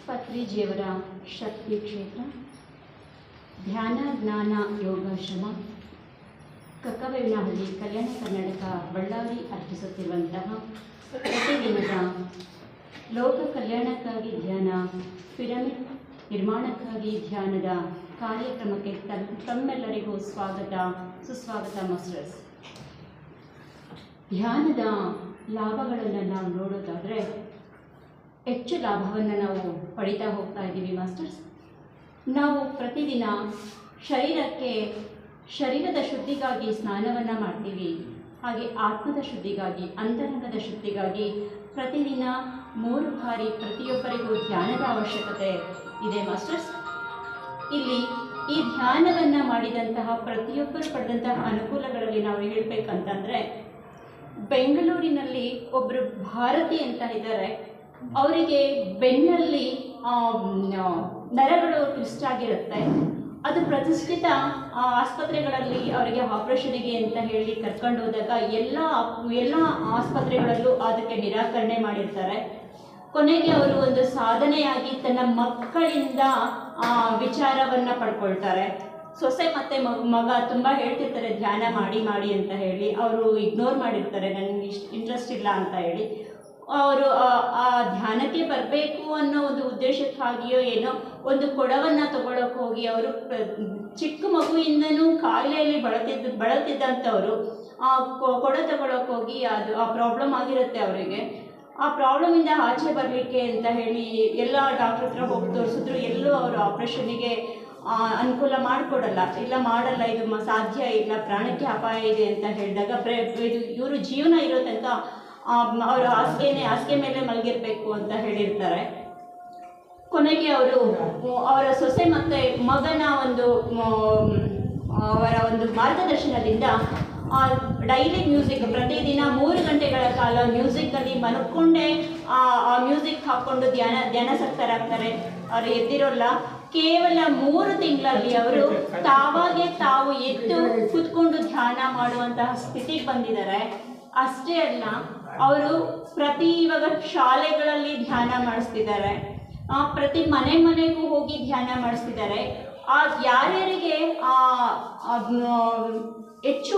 ಪತ್ರಿಜಿಯವರ ಶಕ್ತಿ ಕ್ಷೇತ್ರ ಧ್ಯಾನ ಜ್ಞಾನ ಯೋಗಾಶ್ರಮ ಕಕ್ಕಬೆಳ್ಳನಹಳ್ಳಿ ಕಲ್ಯಾಣ ಕರ್ನಾಟಕ ಬಳ್ಳಾರಿ ಅರ್ಪಿಸುತ್ತಿರುವಂತಹ ಪ್ರತಿದಿನದ ಲೋಕ ಕಲ್ಯಾಣಕ್ಕಾಗಿ ಧ್ಯಾನ ಪಿರಮಿಡ್ ನಿರ್ಮಾಣಕ್ಕಾಗಿ ಧ್ಯಾನದ ಕಾರ್ಯಕ್ರಮಕ್ಕೆ ತಮ್ಮೆಲ್ಲರಿಗೂ ಸ್ವಾಗತ ಸುಸ್ವಾಗತ ಮಾಸ್ಟರ್ಸ್. ಧ್ಯಾನದ ಲಾಭಗಳನ್ನು ನಾವು ನೋಡೋದಾದರೆ ಹೆಚ್ಚು ಲಾಭವನ್ನು ನಾವು ಪಡಿತಾ ಹೋಗ್ತಾ ಇದ್ದೀವಿ ಮಾಸ್ಟರ್ಸ್. ನಾವು ಪ್ರತಿದಿನ ಶರೀರದ ಶುದ್ಧಿಗಾಗಿ ಸ್ನಾನವನ್ನು ಮಾಡ್ತೀವಿ. ಹಾಗೆ ಆತ್ಮದ ಶುದ್ಧಿಗಾಗಿ ಅಂತರಂಗದ ಶುದ್ಧಿಗಾಗಿ ಪ್ರತಿದಿನ 3 ಬಾರಿ ಪ್ರತಿಯೊಬ್ಬರಿಗೂ ಧ್ಯಾನದ ಅವಶ್ಯಕತೆ ಇದೆ ಮಾಸ್ಟರ್ಸ್. ಇಲ್ಲಿ ಈ ಧ್ಯಾನವನ್ನು ಮಾಡಿದಂತಹ ಪ್ರತಿಯೊಬ್ಬರು ಪಡೆದಂತಹ ಅನುಕೂಲಗಳಲ್ಲಿ ನಾವು ಹೇಳಬೇಕಂತಂದರೆ, ಬೆಂಗಳೂರಿನಲ್ಲಿ ಒಬ್ಬರು ಭಾರತಿ ಅಂತ ಇದ್ದಾರೆ. ಅವರಿಗೆ ಬೆನ್ನಲ್ಲಿ ನರಗಳು ಟ್ವಿಸ್ಟ್ ಆಗಿರುತ್ತೆ. ಅದು ಪ್ರತಿಷ್ಠಿತ ಆಸ್ಪತ್ರೆಗಳಲ್ಲಿ ಅವರಿಗೆ ಆಪರೇಷನ್ಗೆ ಅಂತ ಹೇಳಿ ಕರ್ಕೊಂಡು ಹೋದಾಗ ಎಲ್ಲ ಆಸ್ಪತ್ರೆಗಳಲ್ಲೂ ಅದಕ್ಕೆ ನಿರಾಕರಣೆ ಮಾಡಿರ್ತಾರೆ. ಕೊನೆಗೆ ಅವರು ಒಂದು ಸಾಧನೆಯಾಗಿ ತನ್ನ ಮಕ್ಕಳಿಂದ ವಿಚಾರವನ್ನು ಪಡ್ಕೊಳ್ತಾರೆ. ಸೊಸೆ ಮತ್ತು ಮಗ ತುಂಬ ಹೇಳ್ತಿರ್ತಾರೆ ಧ್ಯಾನ ಮಾಡಿ ಮಾಡಿ ಅಂತ ಹೇಳಿ. ಅವರು ಇಗ್ನೋರ್ ಮಾಡಿರ್ತಾರೆ, ನನಗೆ ಇಂಟ್ರೆಸ್ಟ್ ಇಲ್ಲ ಅಂತ ಹೇಳಿ. ಅವರು ಆ ಧ್ಯಾನಕ್ಕೆ ಬರಬೇಕು ಅನ್ನೋ ಒಂದು ಉದ್ದೇಶಕ್ಕಾಗಿಯೋ ಏನೋ ಒಂದು ಕೊಡವನ್ನು ತಗೊಳ್ಳೋಕೆ ಹೋಗಿ ಅವರು ಚಿಕ್ಕ ಮಗುವಿಂದನೂ ಕಾಯಿಲೆಯಲ್ಲಿ ಬಳಲ್ತಿದ್ದಂಥವರು ಕೊಡ ತಗೊಳ್ಳೋಕೆ ಹೋಗಿ ಆ ಪ್ರಾಬ್ಲಮ್ ಆಗಿರುತ್ತೆ ಅವರಿಗೆ. ಆ ಪ್ರಾಬ್ಲಮಿಂದ ಆಚೆ ಬರಲಿಕ್ಕೆ ಅಂತ ಹೇಳಿ ಎಲ್ಲ ಡಾಕ್ಟ್ರ್ ಹತ್ರ ಹೋಗಿ ತೋರಿಸಿದ್ರು. ಎಲ್ಲೂ ಅವರು ಆಪ್ರೇಷನ್ನಿಗೆ ಅನುಕೂಲ ಮಾಡಿಕೊಡಲ್ಲ, ಇಲ್ಲ ಮಾಡಲ್ಲ, ಇದು ಸಾಧ್ಯ ಇಲ್ಲ, ಪ್ರಾಣಕ್ಕೆ ಅಪಾಯ ಇದೆ ಅಂತ ಹೇಳಿದಾಗ ಇವರು ಜೀವನ ಇರೋ ತನಕ ಅವರು ಹಾಸಿಗೆ ಮೇಲೆ ಮಲಗಿರಬೇಕು ಅಂತ ಹೇಳಿರ್ತಾರೆ. ಕೊನೆಗೆ ಅವರ ಸೊಸೆ ಮತ್ತು ಮಗನ ಅವರ ಒಂದು ಮಾರ್ಗದರ್ಶನದಿಂದ ಡೈಲಿ ಮ್ಯೂಸಿಕ್ ಪ್ರತಿದಿನ 3 ಗಂಟೆಗಳ ಕಾಲ ಮ್ಯೂಸಿಕ್ಕಲ್ಲಿ ಮಲ್ಕೊಂಡೇ ಆ ಮ್ಯೂಸಿಕ್ ಹಾಕ್ಕೊಂಡು ಧ್ಯಾನಾಸಕ್ತರಾಗ್ತಾರೆ. ಅವರು ಎದ್ದಿರೋಲ್ಲ. ಕೇವಲ 3 ತಿಂಗಳಲ್ಲಿ ಅವರು ತಾವು ಎದ್ದು ಕೂತ್ಕೊಂಡು ಧ್ಯಾನ ಮಾಡುವಂತಹ ಸ್ಥಿತಿಗೆ ಬಂದಿದ್ದಾರೆ. ಅಷ್ಟೇ ಅಲ್ಲ, ಅವರು ಇವಾಗ ಶಾಲೆಗಳಲ್ಲಿ ಧ್ಯಾನ ಮಾಡಿಸ್ತಿದ್ದಾರೆ, ಪ್ರತಿ ಮನೆಗೂ ಹೋಗಿ ಧ್ಯಾನ ಮಾಡಿಸ್ತಿದ್ದಾರೆ. ಯಾರ್ಯಾರಿಗೆ ಹೆಚ್ಚು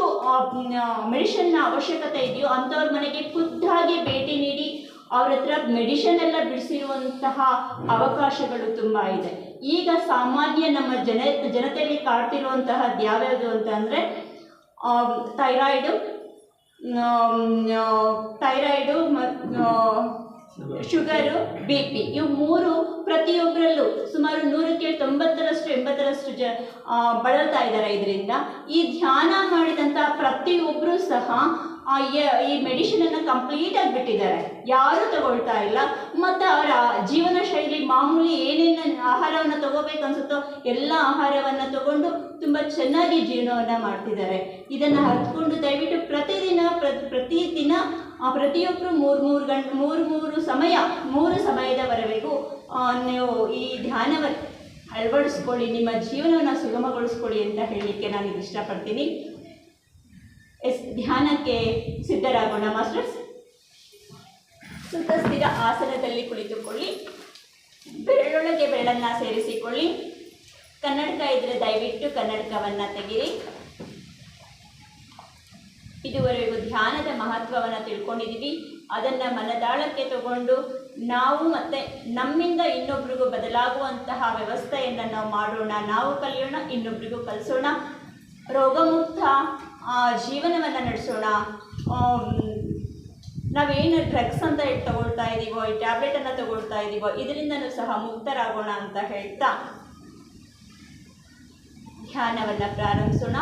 ಮೆಡಿಷನ್ನ ಅವಶ್ಯಕತೆ ಇದೆಯೋ ಅಂಥವ್ರ ಮನೆಗೆ ಖುದ್ದಾಗಿ ಭೇಟಿ ನೀಡಿ ಅವ್ರ ಹತ್ರ ಮೆಡಿಷನ್ ಎಲ್ಲ ಬಿಡಿಸಿರುವಂತಹ ಅವಕಾಶಗಳು ತುಂಬ ಇದೆ. ಈಗ ಸಾಮಾನ್ಯ ನಮ್ಮ ಜನತೆಯಲ್ಲಿ ಕಾಡ್ತಿರುವಂತಹದ್ದು ಯಾವ್ಯಾವುದು ಅಂತ ಅಂದರೆ ಥೈರಾಯ್ಡು ಶುಗರು, BP, ಇವು 3 ಪ್ರತಿಯೊಬ್ಬರಲ್ಲೂ ಸುಮಾರು 100ಕ್ಕೆ 90ರಷ್ಟು 80ರಷ್ಟು ಬಳಲ್ತಾ ಇದ್ದಾರೆ. ಇದರಿಂದ ಈ ಧ್ಯಾನ ಮಾಡಿದಂಥ ಪ್ರತಿಯೊಬ್ಬರೂ ಸಹ ಈ ಮೆಡಿಷನನ್ನು ಕಂಪ್ಲೀಟಾಗಿ ಬಿಟ್ಟಿದ್ದಾರೆ, ಯಾರೂ ತಗೊಳ್ತಾ ಇಲ್ಲ. ಮತ್ತು ಅವರ ಜೀವನ ಶೈಲಿ ಮಾಮೂಲಿ ಏನೇನು ಆಹಾರವನ್ನು ತಗೋಬೇಕನ್ಸುತ್ತೋ ಎಲ್ಲ ಆಹಾರವನ್ನು ತಗೊಂಡು ತುಂಬ ಚೆನ್ನಾಗಿ ಜೀವನವನ್ನು ಮಾಡ್ತಿದ್ದಾರೆ. ಇದನ್ನು ಅರ್ಥಕೊಂಡು ದಯವಿಟ್ಟು ಪ್ರತಿದಿನ ಪ್ರತಿಯೊಬ್ಬರು 3 ಸಮಯದವರೆಗೂ ನೀವು ಈ ಧ್ಯಾನವನ್ನು ಅಳವಡಿಸ್ಕೊಳ್ಳಿ, ನಿಮ್ಮ ಜೀವನವನ್ನು ಸುಗಮಗೊಳಿಸ್ಕೊಳ್ಳಿ ಅಂತ ಹೇಳಲಿಕ್ಕೆ ನಾನು ಇಷ್ಟಪಡ್ತೀನಿ. ಧ್ಯಾನಕ್ಕೆ ಸಿದ್ಧರಾಗೋಣ ಮಾಸ್ಟರ್ಸ್. ಸುಖಸ್ಥಿರ ಆಸನದಲ್ಲಿ ಕುಳಿತುಕೊಳ್ಳಿ. ಬೆರಳೊಳಗೆ ಬೆರಳನ್ನು ಸೇರಿಸಿಕೊಳ್ಳಿ. ಕನ್ನಡಕ ಇದ್ದರೆ ದಯವಿಟ್ಟು ಕನ್ನಡಕವನ್ನು ತೆಗೀರಿ. ಇದುವರೆಗೂ ಧ್ಯಾನದ ಮಹತ್ವವನ್ನು ತಿಳ್ಕೊಂಡಿದ್ದೀವಿ. ಅದನ್ನು ಮನದಾಳಕ್ಕೆ ತಗೊಂಡು ನಾವು ಮತ್ತು ನಮ್ಮಿಂದ ಇನ್ನೊಬ್ರಿಗೂ ಬದಲಾಗುವಂತಹ ವ್ಯವಸ್ಥೆಯನ್ನು ನಾವು ಮಾಡೋಣ, ನಾವು ಕಲಿಯೋಣ, ಇನ್ನೊಬ್ರಿಗೂ ಕಲಿಸೋಣ, ರೋಗಮುಕ್ತ ಜೀವನವನ್ನು ನಡೆಸೋಣ. ನಾವೇನು ಡ್ರಗ್ಸ್ ಅಂತ ತಗೊಳ್ತಾ ಇದ್ದೀವೋ, ಈ ಟ್ಯಾಬ್ಲೆಟನ್ನು ತಗೊಳ್ತಾ ಇದ್ದೀವೋ, ಇದರಿಂದನೂ ಸಹ ಮುಕ್ತರಾಗೋಣ ಅಂತ ಹೇಳ್ತಾ ಧ್ಯಾನವನ್ನು ಪ್ರಾರಂಭಿಸೋಣ.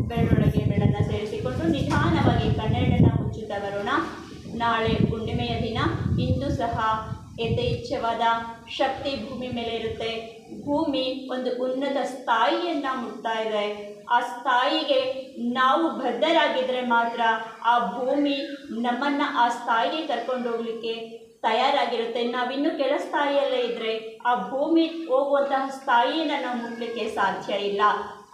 ಬೆರಳೊಳಗೆ ಬೆರಳನ್ನು ಸೇರಿಸಿಕೊಂಡು ನಿಧಾನವಾಗಿ ಕಣ್ಣೆರಡನ್ನು ಮುಚ್ಚುತ್ತಾ ಬರೋಣ. ನಾಳೆ ಹುಣ್ಣಿಮೆಯ ದಿನ. ಇಂದು ಸಹ ಯಥೇಚ್ಛವಾದ ಶಕ್ತಿ ಭೂಮಿ ಮೇಲೆ ಇರುತ್ತೆ. ಭೂಮಿ ಒಂದು ಉನ್ನತ ಸ್ಥಾಯಿಯನ್ನು ಮುಟ್ತಾ ಇದೆ. ಆ ಸ್ಥಾಯಿಗೆ ನಾವು ಬದ್ಧರಾಗಿದ್ದರೆ ಮಾತ್ರ ಆ ಭೂಮಿ ನಮ್ಮನ್ನು ಆ ಸ್ಥಾಯಿಗೆ ಕರ್ಕೊಂಡು ಹೋಗಲಿಕ್ಕೆ ತಯಾರಾಗಿರುತ್ತೆ. ನಾವಿನ್ನೂ ಕೆಳ ಸ್ಥಾಯಿಯಲ್ಲೇ ಇದ್ದರೆ ಆ ಭೂಮಿ ಹೋಗುವಂತಹ ಸ್ಥಾಯಿಯನ್ನು ನಾವು ಮುಟ್ಲಿಕ್ಕೆ ಸಾಧ್ಯ ಇಲ್ಲ.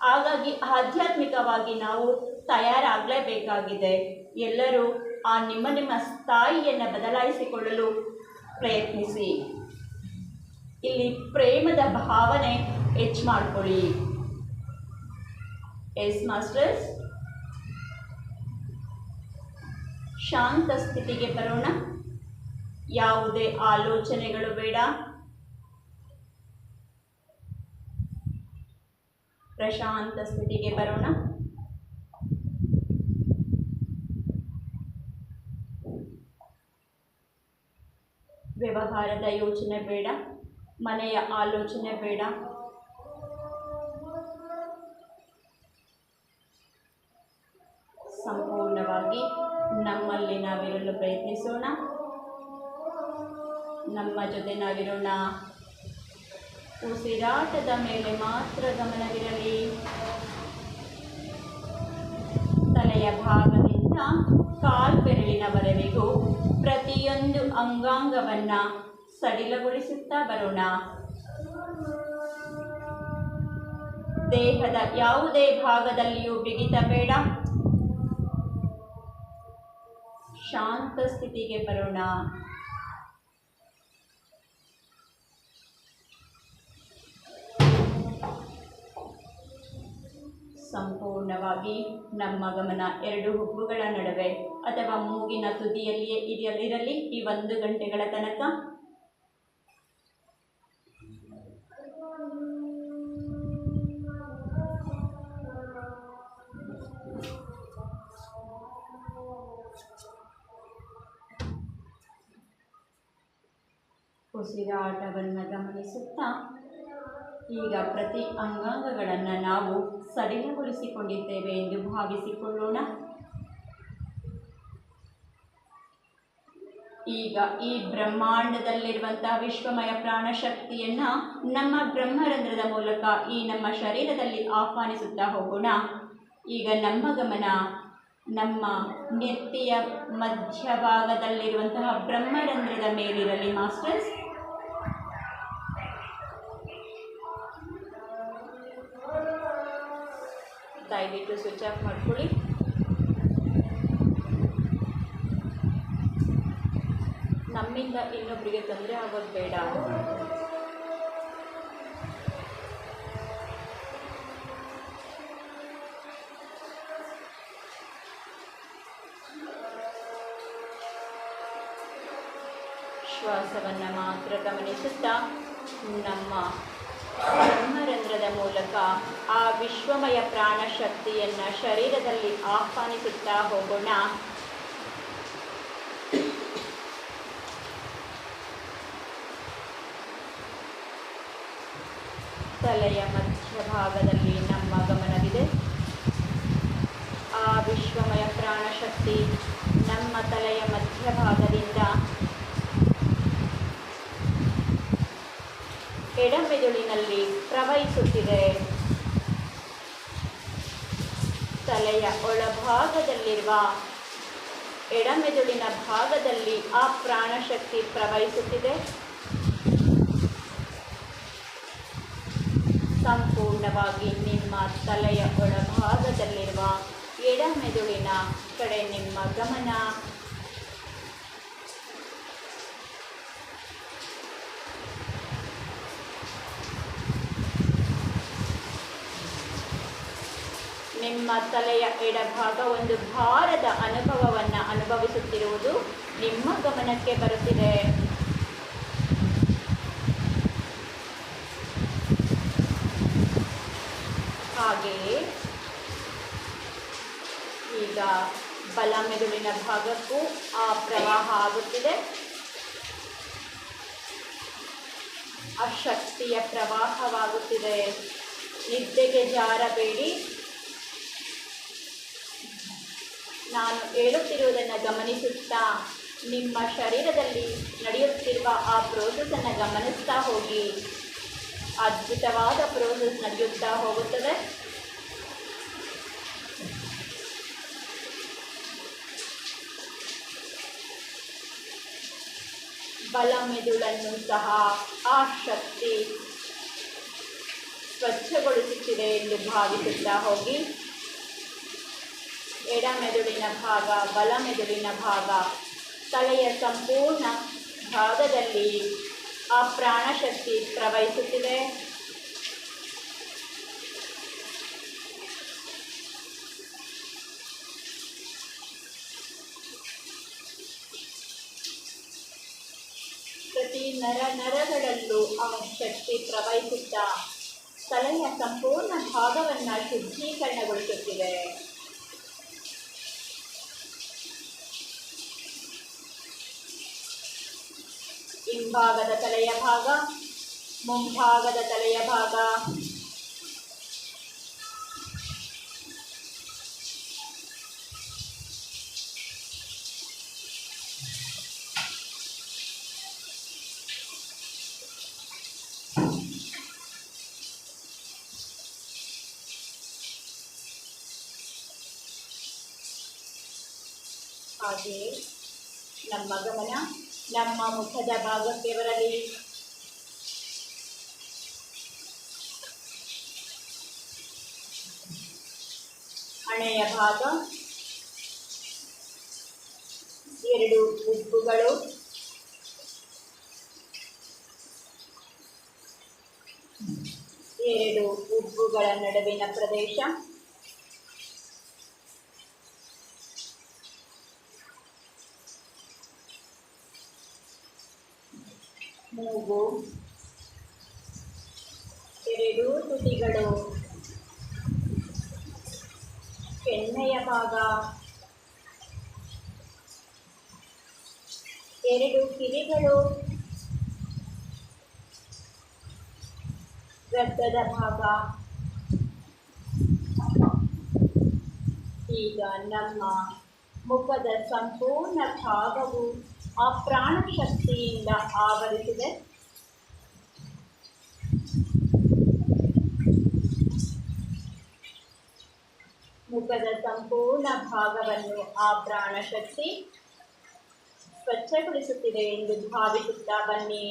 ಹಾಗಾಗಿ ಆಧ್ಯಾತ್ಮಿಕವಾಗಿ ನಾವು ತಯಾರಾಗಲೇಬೇಕಾಗಿದೆ. ಎಲ್ಲರೂ ಆ ನಿಮ್ಮ ನಿಮ್ಮ ಸ್ಥಾಯಿಯನ್ನು ಬದಲಾಯಿಸಿಕೊಳ್ಳಲು ಪ್ರಯತ್ನಿಸಿ. ಇಲ್ಲಿ ಪ್ರೇಮದ ಭಾವನೆ ಹೆಚ್ಚು ಮಾಡ್ಕೊಳ್ಳಿ. ಎಸ್ ಮಾಸ್ಟರ್ಸ್, ಶಾಂತ ಸ್ಥಿತಿಗೆ ಬರೋಣ. ಯಾವುದೇ ಆಲೋಚನೆಗಳು ಬೇಡ. ಪ್ರಶಾಂತ ಸ್ಥಿತಿಗೆ ಬರೋಣ. ವ್ಯವಹಾರದ ಯೋಚನೆ ಬೇಡ, ಮನೆಯ ಆಲೋಚನೆ ಬೇಡ. ಸಂಪೂರ್ಣವಾಗಿ ನಮ್ಮಲ್ಲಿ ನಾವಿರಲು ಪ್ರಯತ್ನಿಸೋಣ. ನಮ್ಮ ಜೊತೆ ನಾವಿರೋಣ. ಉಸಿರಾಟದ ಮೇಲೆ ಮಾತ್ರ ಗಮನವಿರಲಿ. ತಲೆಯ ಭಾಗದಿಂದ ಕಾಲ್ಬೆರಳಿನವರೆಗೂ ಪ್ರತಿಯೊಂದು ಅಂಗಾಂಗವನ್ನು ಸಡಿಲಗೊಳಿಸುತ್ತಾ ಬರೋಣ. ದೇಹದ ಯಾವುದೇ ಭಾಗದಲ್ಲಿಯೂ ಬಿಗಿತ ಬೇಡ. ಶಾಂತ ಸ್ಥಿತಿಗೆ ಬರೋಣ. ಸಂಪೂರ್ಣವಾಗಿ ನಮ್ಮ ಗಮನ ಎರಡು ಹುಬ್ಬುಗಳ ನಡುವೆ ಅಥವಾ ಮೂಗಿನ ತುದಿಯಲ್ಲಿಯೇ ಇರಲಿ ಈ 1 ಗಂಟೆಗಳ ತನಕ. ಉಸಿರಾಟವನ್ನು ಗಮನಿಸುತ್ತಾ ಈಗ ಪ್ರತಿ ಅಂಗಾಂಗಗಳನ್ನು ನಾವು ಸಡಿಲಗೊಳಿಸಿಕೊಂಡಿದ್ದೇವೆ ಎಂದು ಭಾವಿಸಿಕೊಳ್ಳೋಣ. ಈಗ ಈ ಬ್ರಹ್ಮಾಂಡದಲ್ಲಿರುವಂತಹ ವಿಶ್ವಮಯ ಪ್ರಾಣಶಕ್ತಿಯನ್ನು ನಮ್ಮ ಬ್ರಹ್ಮರಂಧ್ರದ ಮೂಲಕ ಈ ನಮ್ಮ ಶರೀರದಲ್ಲಿ ಆಹ್ವಾನಿಸುತ್ತಾ ಹೋಗೋಣ. ಈಗ ನಮ್ಮ ಗಮನ ನಮ್ಮ ನೆತ್ತಿಯ ಮಧ್ಯಭಾಗದಲ್ಲಿರುವಂತಹ ಬ್ರಹ್ಮರಂಧ್ರದ ಮೇಲಿರಲಿ ಮಾಸ್ಟರ್ಸ್. ದಯವಿಟ್ಟು ಸ್ವಿಚ್ ಆಫ್ ಮಾಡ್ಕೊಳ್ಳಿ. ನಮ್ಮಿಂದ ಇನ್ನೊಬ್ಬರಿಗೆ ತೊಂದರೆ ಆಗೋದು ಬೇಡ. ಶ್ವಾಸವನ್ನು ಮಾತ್ರ ಗಮನಿಸುತ್ತಾ ನಮ್ಮ ಬ್ರಹ್ಮರಂಧ್ರದ ಮೂಲಕ ಆ ವಿಶ್ವಮಯ ಪ್ರಾಣಶಕ್ತಿಯನ್ನು ಶರೀರದಲ್ಲಿ ಆಹ್ವಾನಿಸುತ್ತಾ ಹೋಗೋಣ. ತಲೆಯ ಮಧ್ಯಭಾಗದಲ್ಲಿ ನಮ್ಮ ಗಮನವಿದೆ. ಆ ವಿಶ್ವಮಯ ಪ್ರಾಣಶಕ್ತಿ ನಮ್ಮ ತಲೆಯ ಮಧ್ಯಭಾಗದಿಂದ ಎಡಮೆದುಳಿನಲ್ಲಿ ಪ್ರವಹಿಸುತ್ತಿದೆ. ತಲೆಯ ಒಳಭಾಗದಲ್ಲಿರುವ ಎಡಮೆದುಳಿನ ಭಾಗದಲ್ಲಿ ಆ ಪ್ರಾಣಶಕ್ತಿ ಪ್ರವಹಿಸುತ್ತಿದೆ. ಸಂಪೂರ್ಣವಾಗಿ ನಿಮ್ಮ ತಲೆಯ ಒಳಭಾಗದಲ್ಲಿರುವ ಎಡಮೆದುಳಿನ ಕಡೆ ನಿಮ್ಮ ಗಮನ. ನಿಮ್ಮ ತಲೆಯ ಎಡಭಾಗ ಒಂದು ಭಾರದ ಅನುಭವವನ್ನು ಅನುಭವಿಸುತ್ತಿರುವುದು ನಿಮ್ಮ ಗಮನಕ್ಕೆ ಬರುತ್ತಿದೆ. ಹಾಗೆಯೇ ಈಗ ಬಲ ಮೆದುಳಿನ ಭಾಗಕ್ಕೂ ಆ ಪ್ರವಾಹ ಆಗುತ್ತಿದೆ. ಆ ಶಕ್ತಿಯ ಪ್ರವಾಹವಾಗುತ್ತಿದೆ. ನಿದ್ದೆಗೆ ಜಾರಬೇಡಿ. ನಾನು ಹೇಳುತ್ತಿರುವುದನ್ನು ಗಮನಿಸುತ್ತಾ ನಿಮ್ಮ ಶರೀರದಲ್ಲಿ ನಡೆಯುತ್ತಿರುವ ಆ ಪ್ರೋಸೆಸ್ಸನ್ನು ಗಮನಿಸ್ತಾ ಹೋಗಿ. ಅದ್ಭುತವಾದ ಪ್ರೋಸೆಸ್ ನಡೆಯುತ್ತಾ ಹೋಗುತ್ತದೆ. ಬಲಮೆದುಳನ್ನು ಸಹ ಆ ಶಕ್ತಿ ಸ್ವಚ್ಛಗೊಳಿಸುತ್ತಿದೆ ಎಂದು ಭಾವಿಸುತ್ತಾ ಹೋಗಿ. ಎಡಮೆದುಳಿನ ಭಾಗ, ಬಲಮೆದುಳಿನ ಭಾಗ, ತಲೆಯ ಸಂಪೂರ್ಣ ಭಾಗದಲ್ಲಿ ಆ ಪ್ರಾಣಶಕ್ತಿ ಪ್ರವಹಿಸುತ್ತಿದೆ. ಪ್ರತಿ ನರಗಳಲ್ಲೂ ಆ ಶಕ್ತಿ ಪ್ರವಹಿಸುತ್ತಾ ತಲೆಯ ಸಂಪೂರ್ಣ ಭಾಗವನ್ನು ಶುದ್ಧೀಕರಣಗೊಳಿಸುತ್ತಿದೆ. ಹಿಂಭಾಗದ ತಲೆಯ ಭಾಗ, ಮುಂಭಾಗದ ತಲೆಯ ಭಾಗ, ಹಾಗೆಯೇ ನಮ್ಮ ಗಮನ ನಮ್ಮ ಮುಖದ ಭಾಗಕ್ಕೆ ಬರಲಿ. ಹಣೆಯ ಭಾಗ, ಎರಡು ಹುಬ್ಬುಗಳು, ಎರಡು ಹುಬ್ಬುಗಳ ನಡುವಿನ ಪ್ರದೇಶ, ಮೂಗು, ಎರಡು ತುಟಿಗಳು, ಕೆನ್ನೆಯ ಭಾಗ, ಎರಡು ಕಿವಿಗಳು, ಗಡ್ಡದ ಭಾಗ. ಈಗ ನಮ್ಮ ಮುಖದ ಸಂಪೂರ್ಣ ಭಾಗವು ಆ ಪ್ರಾಣಶಕ್ತಿಯಿಂದ ಆವರಿಸಿದೆ. ಮುಖದ ಸಂಪೂರ್ಣ ಭಾಗವನ್ನು ಆ ಪ್ರಾಣಶಕ್ತಿ ಸ್ವಚ್ಛಗೊಳಿಸುತ್ತಿದೆ ಎಂದು ಭಾವಿಸುತ್ತಾ ಬನ್ನಿ.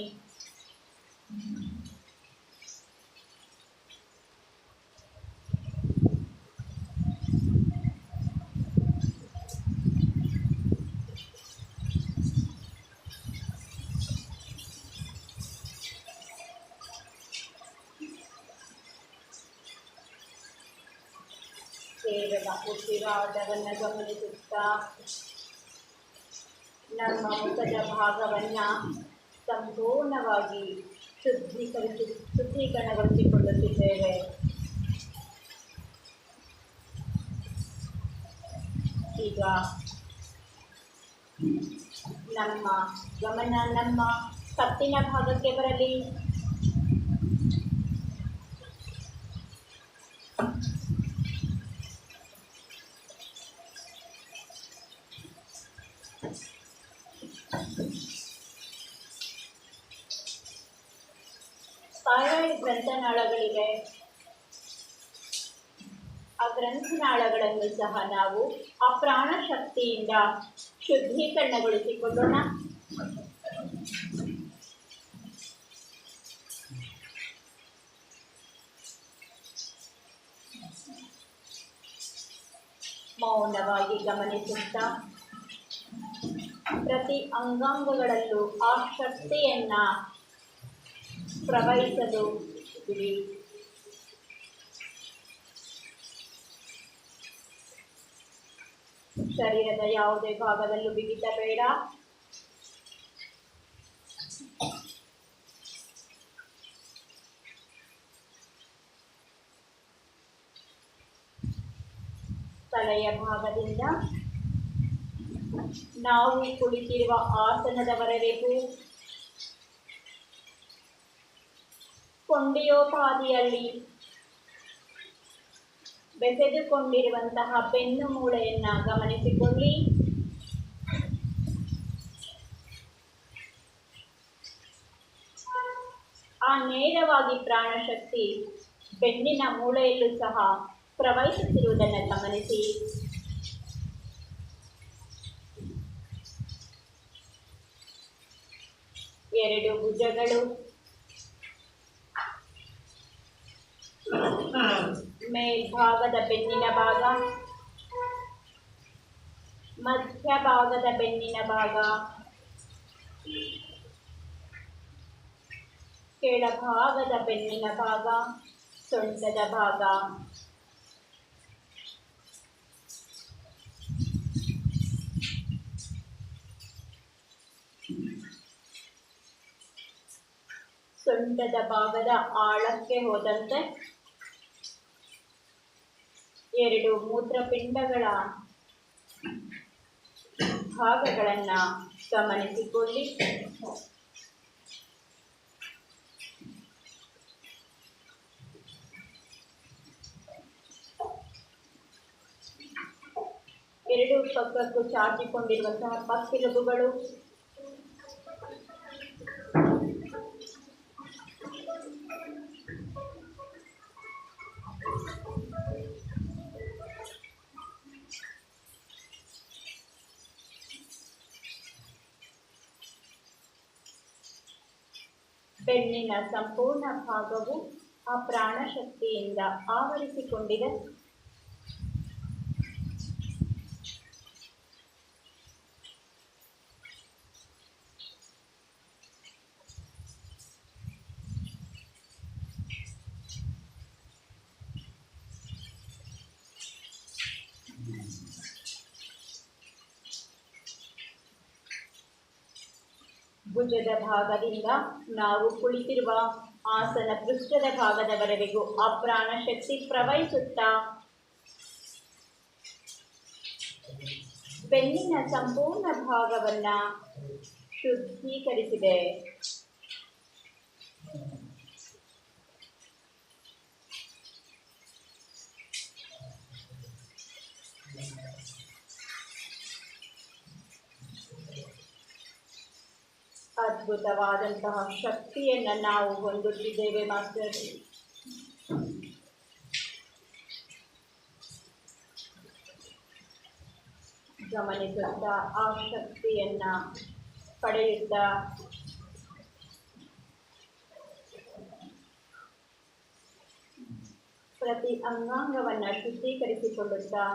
ಕೇವಲ ಉಸಿರಾಟವನ್ನು ಗಮನಿಸುತ್ತಾ ನಮ್ಮ ಮುಖದ ಭಾಗವನ್ನು ಸಂಪೂರ್ಣವಾಗಿ ಶುದ್ಧೀಕರಣಗೊಳಿಸಿಕೊಳ್ಳುತ್ತಿದ್ದೇವೆ. ಈಗ ನಮ್ಮ ಗಮನ ನಮ್ಮ ಕತ್ತಿನ ಭಾಗಕ್ಕೆ ಬರಲಿ. ಥೈರಾಯ್ಡ್ ಗ್ರಂಥನಾಳಗಳಿವೆ. ಆ ಗ್ರಂಥನಾಳಗಳನ್ನು ಸಹ ನಾವು ಆ ಪ್ರಾಣಶಕ್ತಿಯಿಂದ ಶುದ್ಧೀಕರಣಗೊಳಿಸಿಕೊಳ್ಳೋಣ. ಮೌನವಾಗಿ ಗಮನಿಸುತ್ತಾ ಪ್ರತಿ ಅಂಗಾಂಗಗಳಲ್ಲೂ ಆ ಶಕ್ತಿಯನ್ನು ಪ್ರವಹಿಸಲು ಬಿಡಿ. ಶರೀರದ ಯಾವುದೇ ಭಾಗದಲ್ಲೂ ಬಿಗಿತ ಬೇಡ. ತಲೆಯ ಭಾಗದಿಂದ ನಾವು ಕುಳಿತಿರುವ ಆಸನದವರೆಗೂ ಕೊಂಡಿಯೋಪಾದಿಯಲ್ಲಿ ಬೆಸೆದುಕೊಂಡಿರುವಂತಹ ಬೆನ್ನು ಮೂಳೆಯನ್ನು ಗಮನಿಸಿಕೊಳ್ಳಿ. ಆ ನೇರವಾಗಿ ಪ್ರಾಣಶಕ್ತಿ ಬೆನ್ನಿನ ಮೂಳೆಯಲ್ಲೂ ಸಹ ಪ್ರವಹಿಸುತ್ತಿರುವುದನ್ನು ಗಮನಿಸಿ. ಎರಡು ಭುಜಗಳು, ಮೇಲ್ಭಾಗದ ಬೆನ್ನಿನ ಭಾಗ, ಮಧ್ಯಭಾಗದ ಬೆನ್ನಿನ ಭಾಗ, ಕೆಳಭಾಗದ ಬೆನ್ನಿನ ಭಾಗ, ಸೊಂಟದ ಭಾಗ, ಸೊಂಟದ ಭಾಗದ ಆಳಕ್ಕೆ ಹೋದಂತೆ ಎರಡು ಮೂತ್ರಪಿಂಡಗಳ ಭಾಗಗಳನ್ನು ಗಮನಿಸಿಕೊಳ್ಳಿ. ಎರಡು ಪಕ್ಕಕ್ಕೂ ಚಾಚಿಕೊಂಡಿರುವಂತಹ ಪಕ್ಕೆಲುಬುಗಳು, ಬೆನ್ನಿನ ಸಂಪೂರ್ಣ ಭಾಗವು ಆ ಪ್ರಾಣಶಕ್ತಿಯಿಂದ ಆವರಿಸಿಕೊಂಡಿದೆ. ಭುಜದ ಭಾಗದಿಂದ ನಾವು ಕುಳಿತಿರುವ ಆಸನ ಪೃಷ್ಠದ ಭಾಗದವರೆಗೂ ಆ ಪ್ರಾಣಶಕ್ತಿ ಪ್ರವಹಿಸುತ್ತಾ ಬೆನ್ನಿನ ಸಂಪೂರ್ಣ ಭಾಗವನ್ನು ಶುದ್ಧೀಕರಿಸಿದೆ. ಅದ್ಭುತವಾದಂತಹ ಶಕ್ತಿಯನ್ನು ನಾವು ಹೊಂದುತ್ತಿದ್ದೇವೆ ಮಾಸ್ಟರ್. ಗಮನಿಸುತ್ತಾ ಆ ಶಕ್ತಿಯನ್ನು ಪಡೆಯುತ್ತಾ ಪ್ರತಿ ಅಂಗಾಂಗವನ್ನು ಶುದ್ಧೀಕರಿಸಿಕೊಳ್ಳುತ್ತಾ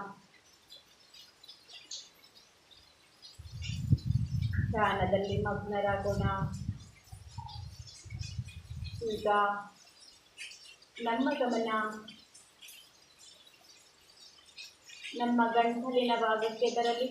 ಧ್ಯಾನದಲ್ಲಿ ಮಗ್ನರಾಗೋಣ. ಈಗ ನಮ್ಮ ಗಮನ ನಮ್ಮ ಗಂಟಲಿನ ಭಾಗಕ್ಕೆ ಬರಲಿ.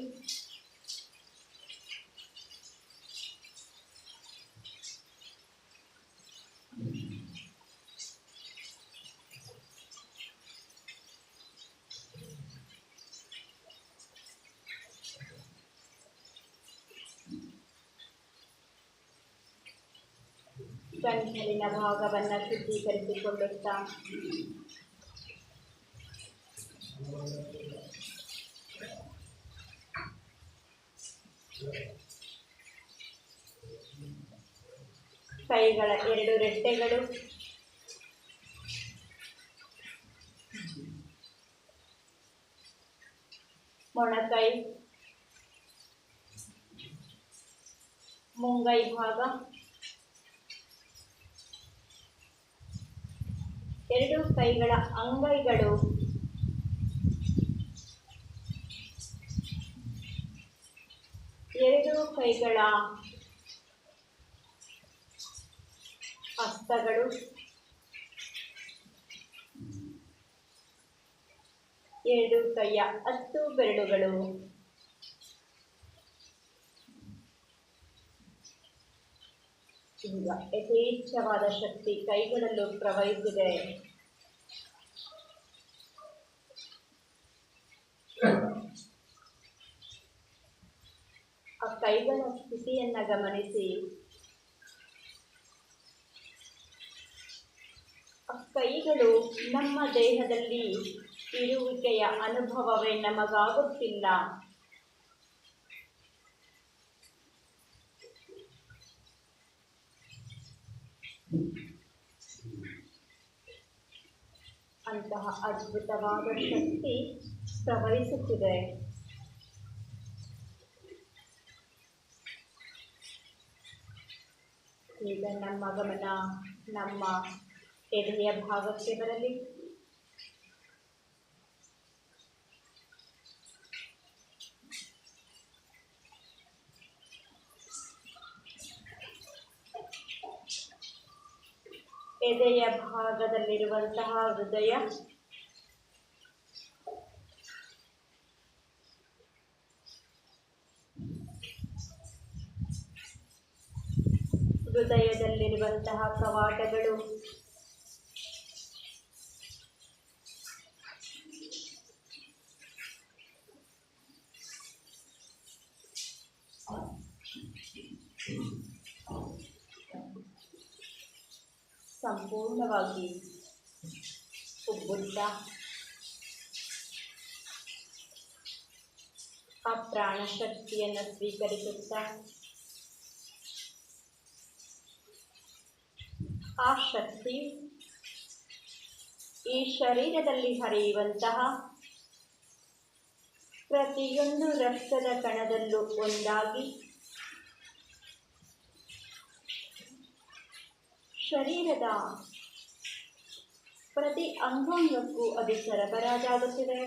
ಗಂಟಲಿನ ಭಾಗವನ್ನು ಶುದ್ಧೀಕರಿಸಿಕೊಳ್ಳುತ್ತಾ ಕೈಗಳ ಎರಡು ರೆಟ್ಟೆಗಳು, ಮೊಣಕೈ, ಮುಂಗೈ ಭಾಗ, ಎರಡು ಕೈಗಳ ಅಂಗೈಗಳು, ಎರಡು ಕೈಗಳ ಹಸ್ತಗಳು, ಎರಡು ಕೈಯ 10 ಬೆರಳುಗಳು, ಈಗ ಯಥೇಚ್ಛವಾದ ಶಕ್ತಿ ಕೈಗಳಲ್ಲೂ ಪ್ರವಹಿಸಿದೆ. ಆ ಕೈಗಳ ಸ್ಥಿತಿಯನ್ನು ಗಮನಿಸಿ. ಆ ಕೈಗಳು ನಮ್ಮ ದೇಹದಲ್ಲಿ ಇರುವಿಕೆಯ ಅನುಭವವೇ ನಮಗಾಗುತ್ತಿಲ್ಲ. ಅಂತಹ ಅದ್ಭುತವಾದ ಶಕ್ತಿ ಪ್ರವಹಿಸುತ್ತಿದೆ. ಈಗ ನಮ್ಮ ಗಮನ ನಮ್ಮ ಎದೆಯ ಭಾಗಕ್ಕೆ ಬರಲಿ. ಎದೆಯ ಭಾಗದಲ್ಲಿರುವಂತಹ ಹೃದಯ, ಹೃದಯದಲ್ಲಿರುವಂತಹ ಕವಾಟಗಳು, ಸಂಪೂರ್ಣವಾಗಿ ಉಬ್ಬುತ್ತಾ ಆ ಪ್ರಾಣಶಕ್ತಿಯನ್ನು ಸ್ವೀಕರಿಸುತ್ತಾ ಆ ಶಕ್ತಿ ಈ ಶರೀರದಲ್ಲಿ ಹರಿಯುವಂತಹ ಪ್ರತಿಯೊಂದು ರಕ್ತದ ಕಣದಲ್ಲೂ ಒಂದಾಗಿ ಶರೀರದ ಪ್ರತಿ ಅಂಗಾಂಗಕ್ಕೂ ಅದು ಸರಬರಾಜಾಗುತ್ತಿದೆ.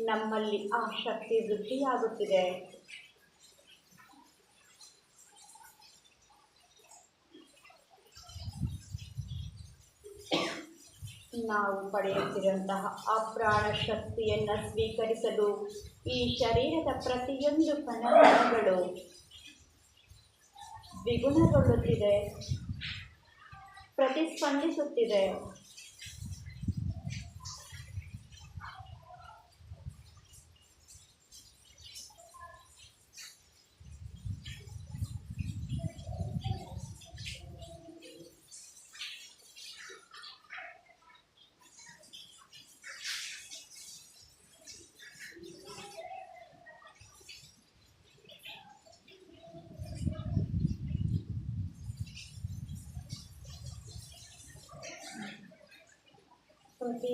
ನಮ್ಮಲ್ಲಿ ಆ ಶಕ್ತಿ ವೃದ್ಧಿಯಾಗುತ್ತಿದೆ. ನಾವು ಪಡೆಯುತ್ತಿರುವಂತಹ ಆ ಪ್ರಾಣ ಶಕ್ತಿಯನ್ನು ಸ್ವೀಕರಿಸಲು ಈ ಶರೀರದ ಪ್ರತಿಯೊಂದು ಕಣಗಳು ದ್ವಿಗುಣಗೊಳ್ಳುತ್ತಿದೆ, ಪ್ರತಿಸ್ಪಂದಿಸುತ್ತಿದೆ. ಪ್ರತಿ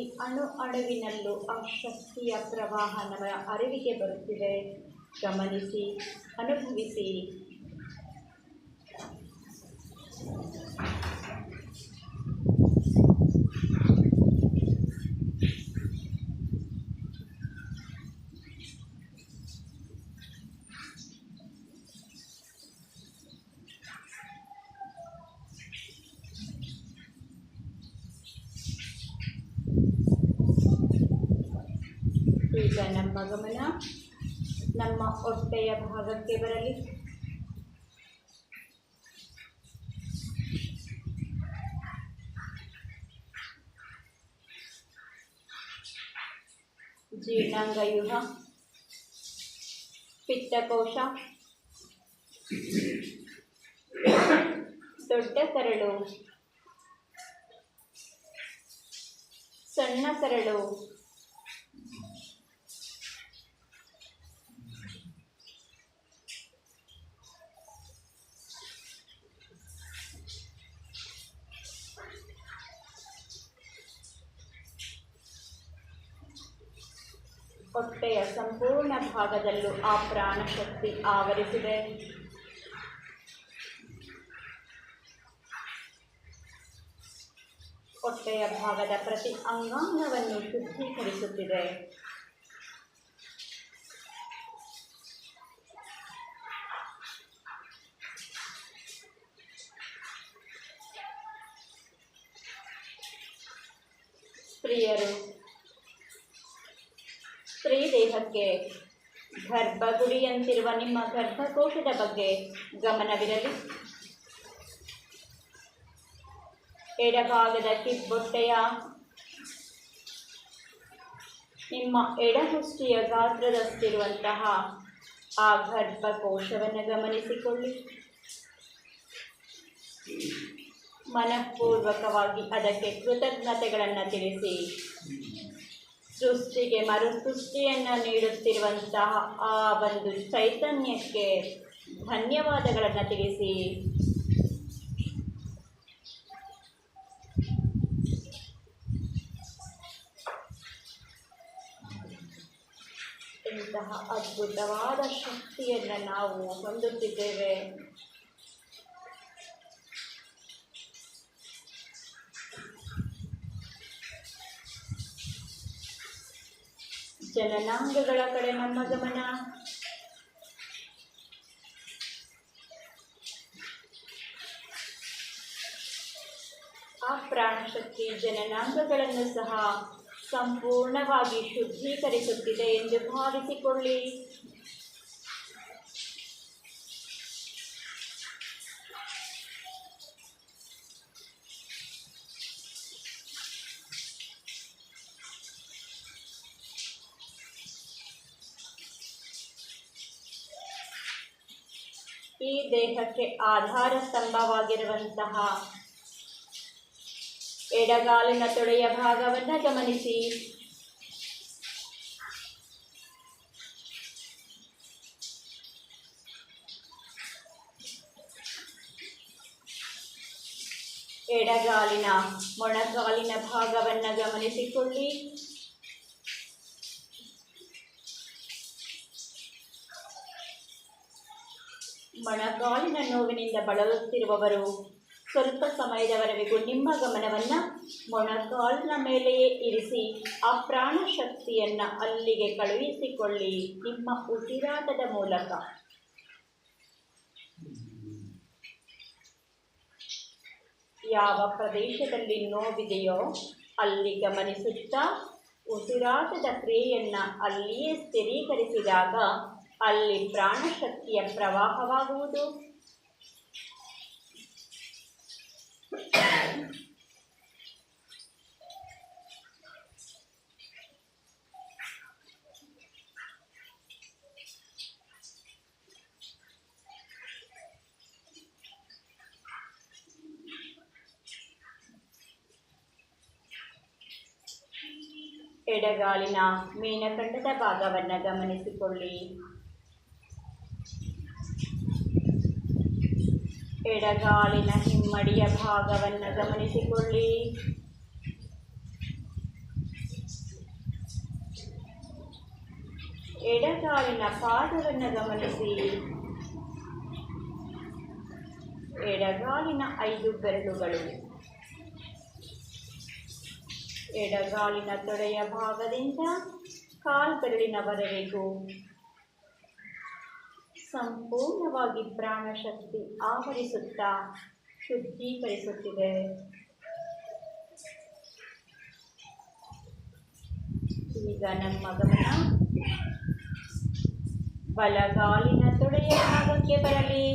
ಅಣುವಿನಲ್ಲೂ ಆ ಶಕ್ತಿಯ ಪ್ರವಾಹ ನಮ್ಮ ಅರಿವಿಗೆ ಬರುತ್ತಿದೆ. ಗಮನಿಸಿ, ಅನುಭವಿಸಿ. ಈಗ ನಮ್ಮ ಗಮನ ನಮ್ಮ ಹೊಟ್ಟೆಯ ಭಾಗಕ್ಕೆ ಬರಲಿ. ಜೀರ್ಣಾಂಗವ್ಯೂಹ, ಪಿತ್ತಕೋಶ, ದೊಡ್ಡ ಕರಳು, ಸಣ್ಣ ಕರಳು, ಹೊಟ್ಟೆಯ ಸಂಪೂರ್ಣ ಭಾಗದಲ್ಲೂ ಆ ಪ್ರಾಣಶಕ್ತಿ ಆವರಿಸಿದೆ. ಹೊಟ್ಟೆಯ ಭಾಗದ ಪ್ರತಿ ಅಂಗಾಂಗವನ್ನು ಶುದ್ಧೀಕರಿಸುತ್ತಿದೆ. ಸ್ತ್ರೀ ದೇಹಕ್ಕೆ ಗರ್ಭಗುಡಿಯಂತಿರುವ ನಿಮ್ಮ ಗರ್ಭಕೋಶದ ಬಗ್ಗೆ ಗಮನವಿರಲಿ. ಎಡಭಾಗದ ಕಿಬ್ಬೊಟ್ಟೆಯ ನಿಮ್ಮ ಎಡಹುಷ್ಟಿಯ ಗಾತ್ರದಷ್ಟಿರುವಂತಹ ಆ ಗರ್ಭಕೋಶವನ್ನು ಗಮನಿಸಿಕೊಳ್ಳಿ. ಮನಃಪೂರ್ವಕವಾಗಿ ಅದಕ್ಕೆ ಕೃತಜ್ಞತೆಗಳನ್ನು ತಿಳಿಸಿ. ಸೃಷ್ಟಿಗೆ ಮರುಸೃಷ್ಟಿಯನ್ನು ನೀಡುತ್ತಿರುವಂತಹ ಆ ಒಂದು ಚೈತನ್ಯಕ್ಕೆ ಧನ್ಯವಾದಗಳನ್ನು ತಿಳಿಸಿ. ಇಂತಹ ಅದ್ಭುತವಾದ ಶಕ್ತಿಯನ್ನು ನಾವು ಹೊಂದುತ್ತಿದ್ದೇವೆ. ಜನನಾಂಗಗಳ ಕಡೆ ನಮ್ಮ ಗಮನ. ಆ ಪ್ರಾಣಶಕ್ತಿ ಜನನಾಂಗಗಳನ್ನು ಸಹ ಸಂಪೂರ್ಣವಾಗಿ ಶುದ್ಧೀಕರಿಸುತ್ತಿದೆ ಎಂದು ಭಾವಿಸಿಕೊಳ್ಳಿ. ಈ ದೇಹಕ್ಕೆ ಆಧಾರ ಸ್ತಂಭವಾಗಿರುವಂತಹ ಎಡಗಾಲಿನ ತೊಡೆಯ ಭಾಗವನ್ನು ಗಮನಿಸಿ. ಎಡಗಾಲಿನ ಮೊಣಕಾಲಿನ ಭಾಗವನ್ನು ಗಮನಿಸಿಕೊಳ್ಳಿ. ಮೊಣಕಾಲಿನ ನೋವಿನಿಂದ ಬಳಲುತ್ತಿರುವವರು ಸ್ವಲ್ಪ ಸಮಯದವರೆಗೂ ನಿಮ್ಮ ಗಮನವನ್ನು ಮೊಣಕಾಲಿನ ಮೇಲೆಯೇ ಇರಿಸಿ ಆ ಪ್ರಾಣಶಕ್ತಿಯನ್ನು ಅಲ್ಲಿಗೆ ಕಳುಹಿಸಿಕೊಳ್ಳಿ ನಿಮ್ಮ ಉಸಿರಾಟದ ಮೂಲಕ. ಯಾವ ಪ್ರದೇಶದಲ್ಲಿ ನೋವಿದೆಯೋ ಅಲ್ಲಿ ಗಮನಿಸುತ್ತಾ ಉಸಿರಾಟದ ಕ್ರಿಯೆಯನ್ನು ಅಲ್ಲಿಯೇ ಸ್ಥಿರೀಕರಿಸಿದಾಗ ಅಲ್ಲಿ ಪ್ರಾಣಶಕ್ತಿಯ ಪ್ರವಾಹವಾಗುವುದು. ಎಡಗಾಲಿನ ಮೀನಖಂಡದ ಭಾಗವನ್ನು ಗಮನಿಸಿಕೊಳ್ಳಿ. ಎಡಗಾಲಿನ ಹಿಮ್ಮಡಿಯ ಭಾಗವನ್ನು ಗಮನಿಸಿಕೊಳ್ಳಿ. ಎಡಗಾಲಿನ ಪಾದವನ್ನು ಗಮನಿಸಿ. ಎಡಗಾಲಿನ 5 ಬೆರಳುಗಳು ಎಡಗಾಲಿನ ತೊಡೆಯ ಭಾಗದಿಂದ ಕಾಲ್ಬೆರಳಿನವರೆಗೂ ಸಂಪೂರ್ಣವಾಗಿ ಪ್ರಾಣಶಕ್ತಿ ಆವರಿಸುತ್ತಾ ಶುದ್ಧೀಕರಿಸುತ್ತಿದೆ. ಈಗ ನಮ್ಮ ಗಮನ ಬಲಗಾಲಿನ ತೊಡೆಯ ಭಾಗಕ್ಕೆ ಬರಲಿ.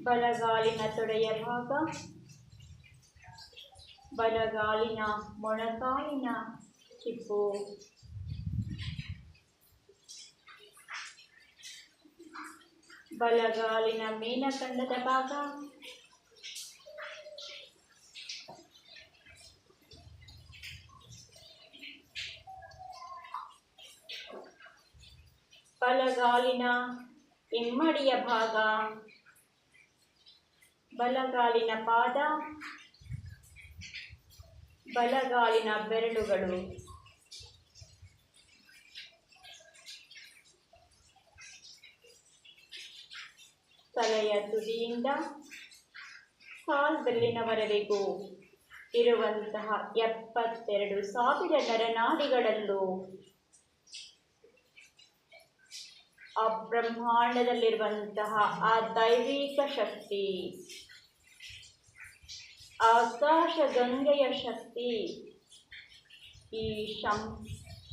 ಬಲಗಾಲಿನ ತೊಡೆಯ ಭಾಗ, ಬಲಗಾಲಿನ ಮೊಣಕಾಲಿನ ಚಿಪ್ಪು, ಬಲಗಾಲಿನ ಮೀನಖಂಡದ ಭಾಗ, ಬಲಗಾಲಿನ ಹಿಮ್ಮಡಿಯ ಭಾಗ, ಬಲಗಾಲಿನ ಪಾದ, ಬಲಗಾಲಿನ ಬೆರಳುಗಳು, ತಲೆಯ ತುದಿಯಿಂದ ಕಾಲ್ಬೆರಳಿನವರೆಗೂ ಇರುವಂತಹ 72,000 ನರನಾಡಿಗಳಲ್ಲೂ ಆ ಬ್ರಹ್ಮಾಂಡದಲ್ಲಿರುವಂತಹ ಆ ದೈವಿಕ ಶಕ್ತಿ, ಆಕಾಶ ಗಂಗೆಯ ಶಕ್ತಿ ಈ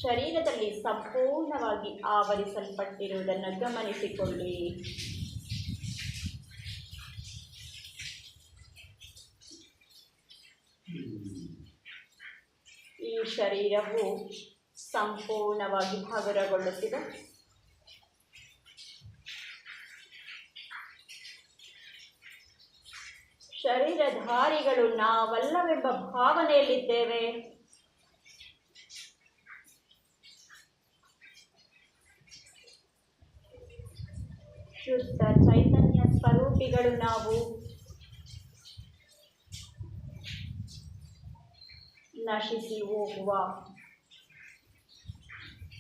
ಶರೀರದಲ್ಲಿ ಸಂಪೂರ್ಣವಾಗಿ ಆವರಿಸಲ್ಪಟ್ಟಿರುವುದನ್ನು ಗಮನಿಸಿಕೊಳ್ಳಿ. ಈ ಶರೀರವು ಸಂಪೂರ್ಣವಾಗಿ ಹಗುರಗೊಳ್ಳುತ್ತಿದೆ. ಶರೀರಧಾರಿಗಳು ನಾವಲ್ಲವೆಂಬ ಭಾವನೆಯಲ್ಲಿದ್ದೇವೆ. ಶುದ್ಧ ಚೈತನ್ಯ ಸ್ವರೂಪಿಗಳು ನಾವು. ನಶಿಸಿ ಹೋಗುವ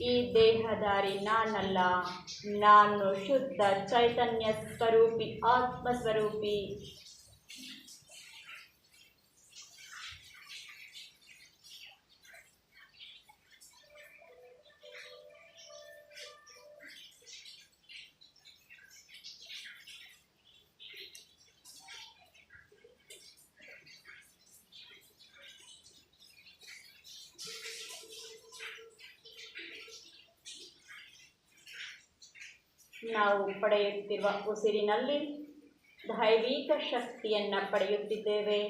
ಈ ದೇಹಧಾರಿ ನಾನಲ್ಲ, ನಾನು ಶುದ್ಧ ಚೈತನ್ಯ ಸ್ವರೂಪಿ, ಆತ್ಮಸ್ವರೂಪಿ. ನಾವು ಪಡೆಯುತ್ತಿರುವ ಉಸಿರಿನಲ್ಲಿ ದೈವಿಕ ಶಕ್ತಿಯನ್ನು ಪಡೆಯುತ್ತಿದ್ದೇವೆ.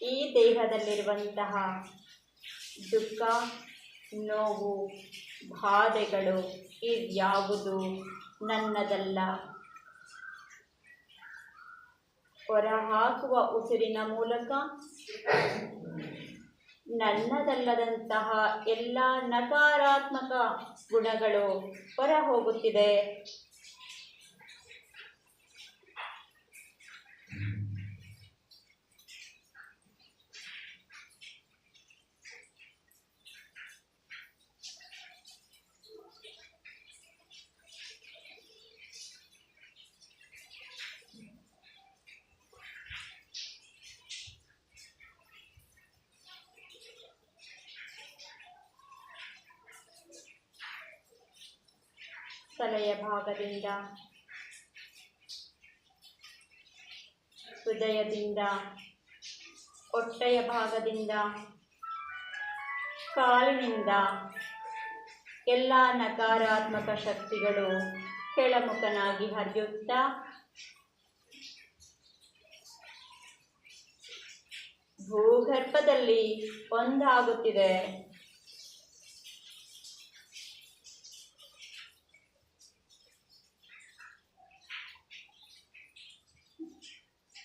ಈ ದೇಹದಲ್ಲಿರುವಂತಹ ದುಃಖ, ನೋವು, ಬಾಧೆಗಳು ಇದ್ಯಾವುದು ನನ್ನದಲ್ಲ. ಹೊರಹಾಕುವ ಉಸಿರಿನ ಮೂಲಕ ನನ್ನದಲ್ಲದಂತಹ ಎಲ್ಲ ನಕಾರಾತ್ಮಕ ಗುಣಗಳು ಹೊರ ಹೋಗುತ್ತಿದೆ. ತಲೆಯ ಭಾಗದಿಂದ, ಹೃದಯದಿಂದ, ಹೊಟ್ಟೆಯ ಭಾಗದಿಂದ, ಕಾಲಿನಿಂದ ಎಲ್ಲ ನಕಾರಾತ್ಮಕ ಶಕ್ತಿಗಳು ಕೆಳಮುಖನಾಗಿ ಹರಿಯುತ್ತಾ ಭೂಗರ್ಭದಲ್ಲಿ ಒಂದಾಗುತ್ತಿದೆ.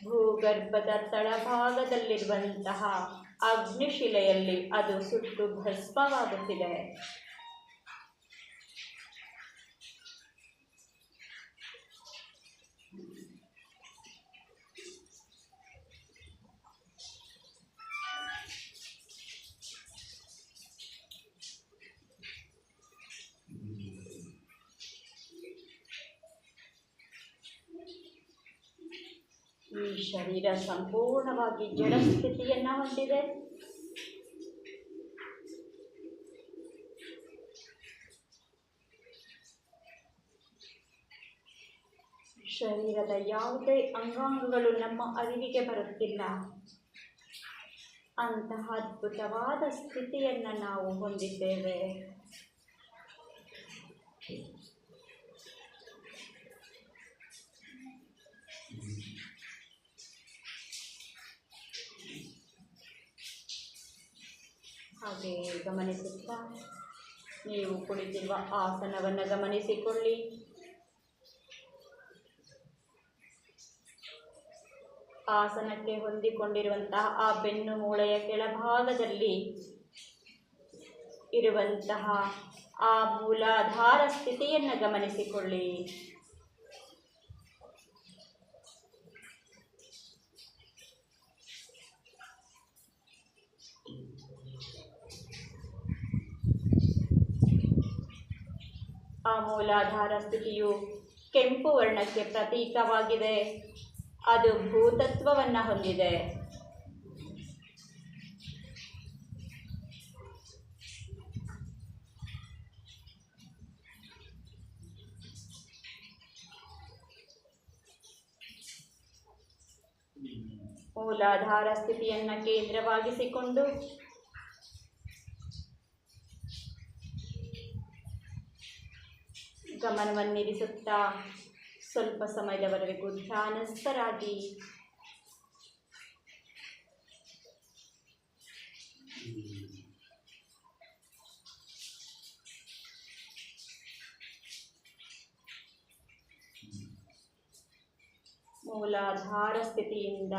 ಭೂಗರ್ಭದ ತಳಭಾಗದಲ್ಲಿರುವಂತಹ ಅಗ್ನಿಶಿಲೆಯಲ್ಲಿ ಅದು ಸುಟ್ಟು ಭಸ್ಮವಾಗುತ್ತಿದೆ. ಈ ಶರೀರ ಸಂಪೂರ್ಣವಾಗಿ ಜಡ ಸ್ಥಿತಿಯನ್ನು ಹೊಂದಿದೆ. ಶರೀರದ ಯಾವುದೇ ಅಂಗಾಂಗಗಳು ನಮ್ಮ ಅರಿವಿಗೆ ಬರುತ್ತಿಲ್ಲ. ಅಂತಹ ಅದ್ಭುತವಾದ ಸ್ಥಿತಿಯನ್ನು ನಾವು ಹೊಂದಿದ್ದೇವೆ. ಹಾಗೆ ಗಮನಿಸುತ್ತಾ ನೀವು ಕುಳಿತಿರುವ ಆಸನವನ್ನು ಗಮನಿಸಿಕೊಳ್ಳಿ. ಆಸನಕ್ಕೆ ಹೊಂದಿಕೊಂಡಿರುವಂತಹ ಆ ಬೆನ್ನು ಮೂಳೆಯ ಕೆಳಭಾಗದಲ್ಲಿ ಇರುವಂತಹ ಆ ಮೂಲಾಧಾರ ಸ್ಥಿತಿಯನ್ನು ಗಮನಿಸಿಕೊಳ್ಳಿ. ಆ ಮೂಲಾಧಾರ ಸ್ಥಿತಿಯು ಕೆಂಪು ವರ್ಣಕ್ಕೆ ಪ್ರತೀಕವಾಗಿದೆ. ಅದು ಭೂತತ್ವವನ್ನು ಹೊಂದಿದೆ. ಮೂಲಾಧಾರ ಸ್ಥಿತಿಯನ್ನು ಕೇಂದ್ರವಾಗಿಸಿಕೊಂಡು ಗಮನವನ್ನಿರಿಸುತ್ತಾ ಸ್ವಲ್ಪ ಸಮಯದವರೆಗೂ ಧ್ಯಾನಸ್ಥರಾಗಿ ಮೂಲಾಧಾರ ಸ್ಥಿತಿಯಿಂದ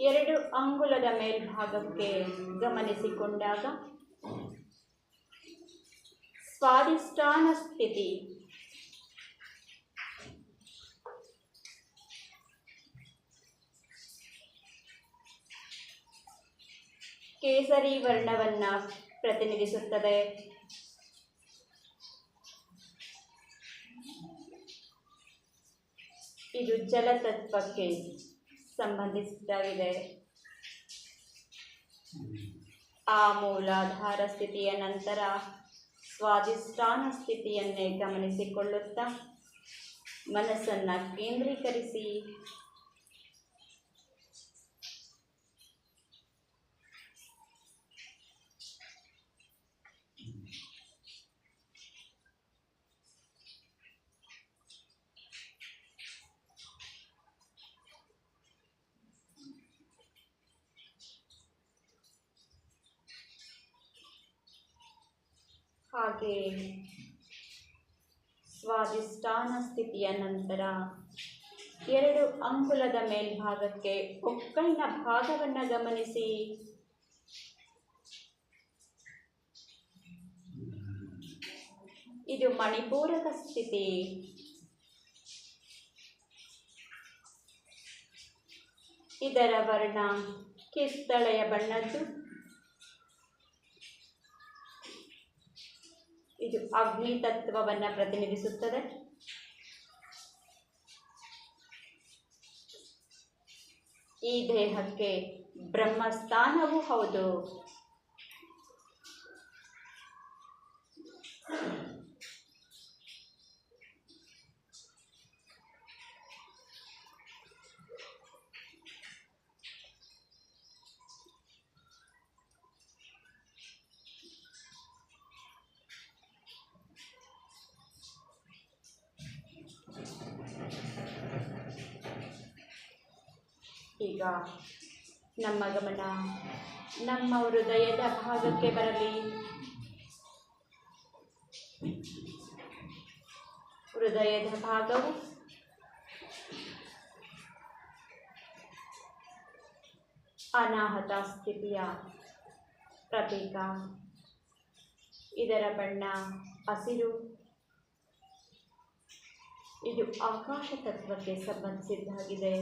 2 ಅಂಗುಲದ ಮೇಲ್ಭಾಗಕ್ಕೆ ಗಮನಿಸಿಕೊಂಡಾಗ ಸ್ವಾಧಿಷ್ಠಾನ ಸ್ಥಿತಿ. ಕೇಸರಿ ವರ್ಣವನ್ನು ಪ್ರತಿನಿಧಿಸುತ್ತದೆ. ಇದು ಜಲತತ್ವಕ್ಕೆ ಸಂಬಂಧಿಸಿದ್ದಾಗಿದೆ. ಆ ಮೂಲಾಧಾರ ಸ್ಥಿತಿಯ ನಂತರ ಸ್ವಾಧಿಷ್ಠಾನ ಸ್ಥಿತಿಯನ್ನೇ ಗಮನಿಸಿಕೊಳ್ಳುತ್ತಾ ಮನಸ್ಸನ್ನು ಕೇಂದ್ರೀಕರಿಸಿ ಹಾಗೆ ಸ್ವಾಧಿಷ್ಠಾನ ಸ್ಥಿತಿಯ ನಂತರ 2 ಅಂಗುಲದ ಮೇಲ್ಭಾಗಕ್ಕೆ ಹೊಕ್ಕಳಿನ ಭಾಗವನ್ನು ಗಮನಿಸಿ. ಇದು ಮಣಿಪೂರಕ ಸ್ಥಿತಿ. ಇದರ ವರ್ಣ ಕಿತ್ತಳೆಯ ಬಣ್ಣದ್ದು. ಇದು ಅಗ್ನಿ ತತ್ವವನ್ನು ಪ್ರತಿನಿಧಿಸುತ್ತದೆ. ಈ ದೇಹಕ್ಕೆ ಬ್ರಹ್ಮಸ್ಥಾನವೂ ಹೌದು. ಈಗ ನಮ್ಮ ಗಮನ ನಮ್ಮ ಹೃದಯದ ಭಾಗಕ್ಕೆ ಬರಲಿ. ಹೃದಯದ ಭಾಗವು ಅನಾಹತ ಸ್ಥಿತಿಯ ಪ್ರತೀಕ. ಇದರ ಬಣ್ಣ ಹಸಿರು. ಇದು ಆಕಾಶ ತತ್ವಕ್ಕೆ ಸಂಬಂಧಿಸಿದ್ದಾಗಿದೆ.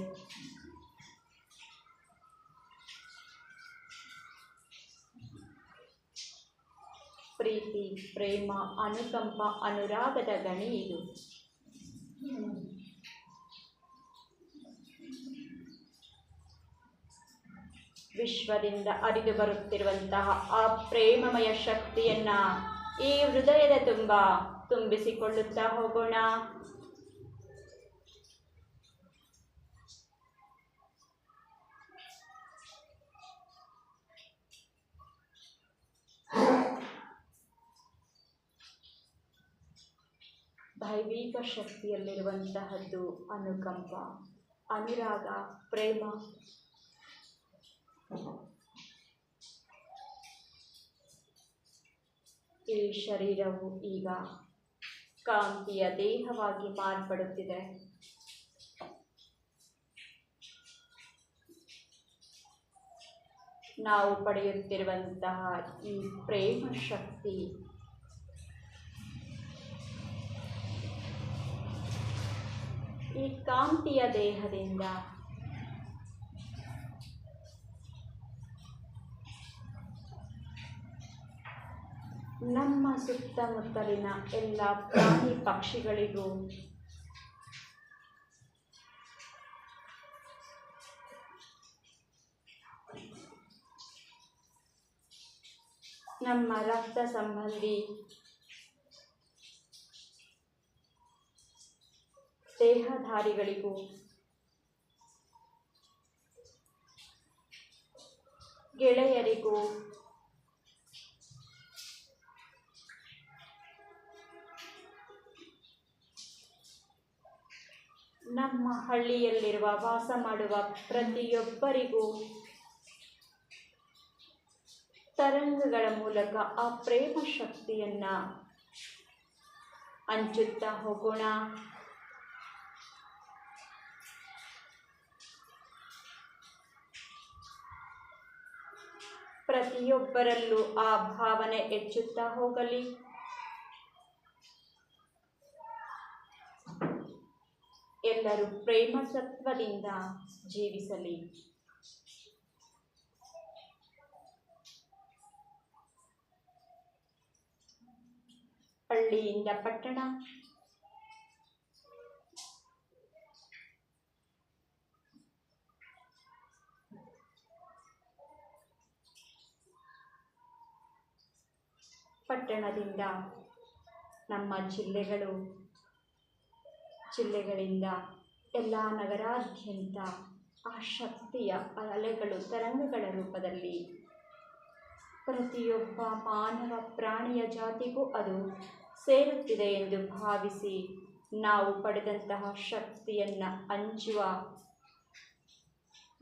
ಪ್ರೀತಿ, ಪ್ರೇಮ, ಅನುಕಂಪ, ಅನುರಾಗದ ಗಣಿ ಇದು. ವಿಶ್ವದಿಂದ ಹರಿದು ಬರುತ್ತಿರುವಂತಹ ಆ ಪ್ರೇಮಮಯ ಶಕ್ತಿಯನ್ನ ಈ ಹೃದಯದ ತುಂಬ ತುಂಬಿಸಿಕೊಳ್ಳುತ್ತಾ ಹೋಗೋಣ. ದೈವಿಕ ಶಕ್ತಿಯಲ್ಲಿರುವಂತಹದ್ದು ಅನುಕಂಪ, ಅನುರಾಗ, ಪ್ರೇಮ. ಈ ಶರೀರವು ಈಗ ಕಾಂತಿಯ ದೇಹವಾಗಿ ಮಾರ್ಪಡುತ್ತಿದೆ. ನಾವು ಪಡೆಯುತ್ತಿರುವಂತಹ ಈ ಪ್ರೇಮ ಶಕ್ತಿ ಈ ಕಾಂತಿಯ ದೇಹದಿಂದ ನಮ್ಮ ಸುತ್ತಮುತ್ತಲಿನ ಎಲ್ಲ ಪ್ರಾಣಿ ಪಕ್ಷಿಗಳಿಗೂ ನಮ್ಮ ರಕ್ತ ಸಂಬಂಧಿ ದೇಹಧಾರಿಗಳಿಗೂ ಗೆಳೆಯರಿಗೂ ನಮ್ಮ ಹಳ್ಳಿಯಲ್ಲಿರುವ ವಾಸ ಮಾಡುವ ಪ್ರತಿಯೊಬ್ಬರಿಗೂ ತರಂಗಗಳ ಮೂಲಕ ಆ ಪ್ರೇಮ ಶಕ್ತಿಯನ್ನ ಹಂಚುತ್ತಾ ಹೋಗೋಣ. ಪ್ರತಿಯೊಬ್ಬರಲ್ಲೂ ಆ ಭಾವನೆ ಹೆಚ್ಚುತ್ತಾ ಹೋಗಲಿ. ಎಲ್ಲರೂ ಪ್ರೇಮ ತತ್ವದಿಂದ ಜೀವಿಸಲಿ. ಹಳ್ಳಿಯಿಂದ ಪಟ್ಟಣ, ಪಟ್ಟಣದಿಂದ ನಮ್ಮ ಜಿಲ್ಲೆಗಳು, ಜಿಲ್ಲೆಗಳಿಂದ ಎಲ್ಲ ನಗರಾದ್ಯಂತ ಆ ಶಕ್ತಿಯ ಅಲೆಗಳು ತರಂಗಗಳ ರೂಪದಲ್ಲಿ ಪ್ರತಿಯೊಬ್ಬ ಮಾನವ ಪ್ರಾಣಿಯ ಜಾತಿಗೂ ಅದು ಸೇರುತ್ತಿದೆ ಎಂದು ಭಾವಿಸಿ ನಾವು ಪಡೆದಂತಹ ಶಕ್ತಿಯನ್ನು ಹಂಚುವ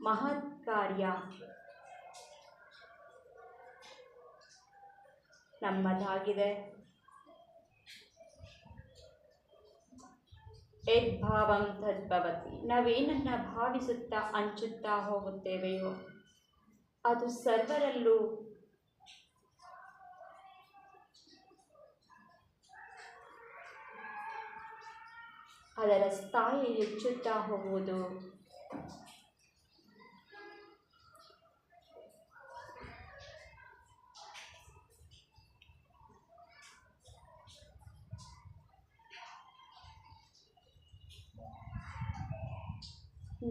ಮಹತ್ ಕಾರ್ಯ ನಮ್ಮದಾಗಿದೆ. ಯದ್ಭಾವಂ ತದ್ಭವತಿ. ನಾವೇನನ್ನ ಭಾವಿಸುತ್ತಾ ಹಂಚುತ್ತಾ ಹೋಗುತ್ತೇವೆಯೋ ಅದು ಸರ್ವರಲ್ಲೂ ಅದರ ಸ್ಥಾಯಿ ಹೆಚ್ಚುತ್ತಾ ಹೋಗುವುದು.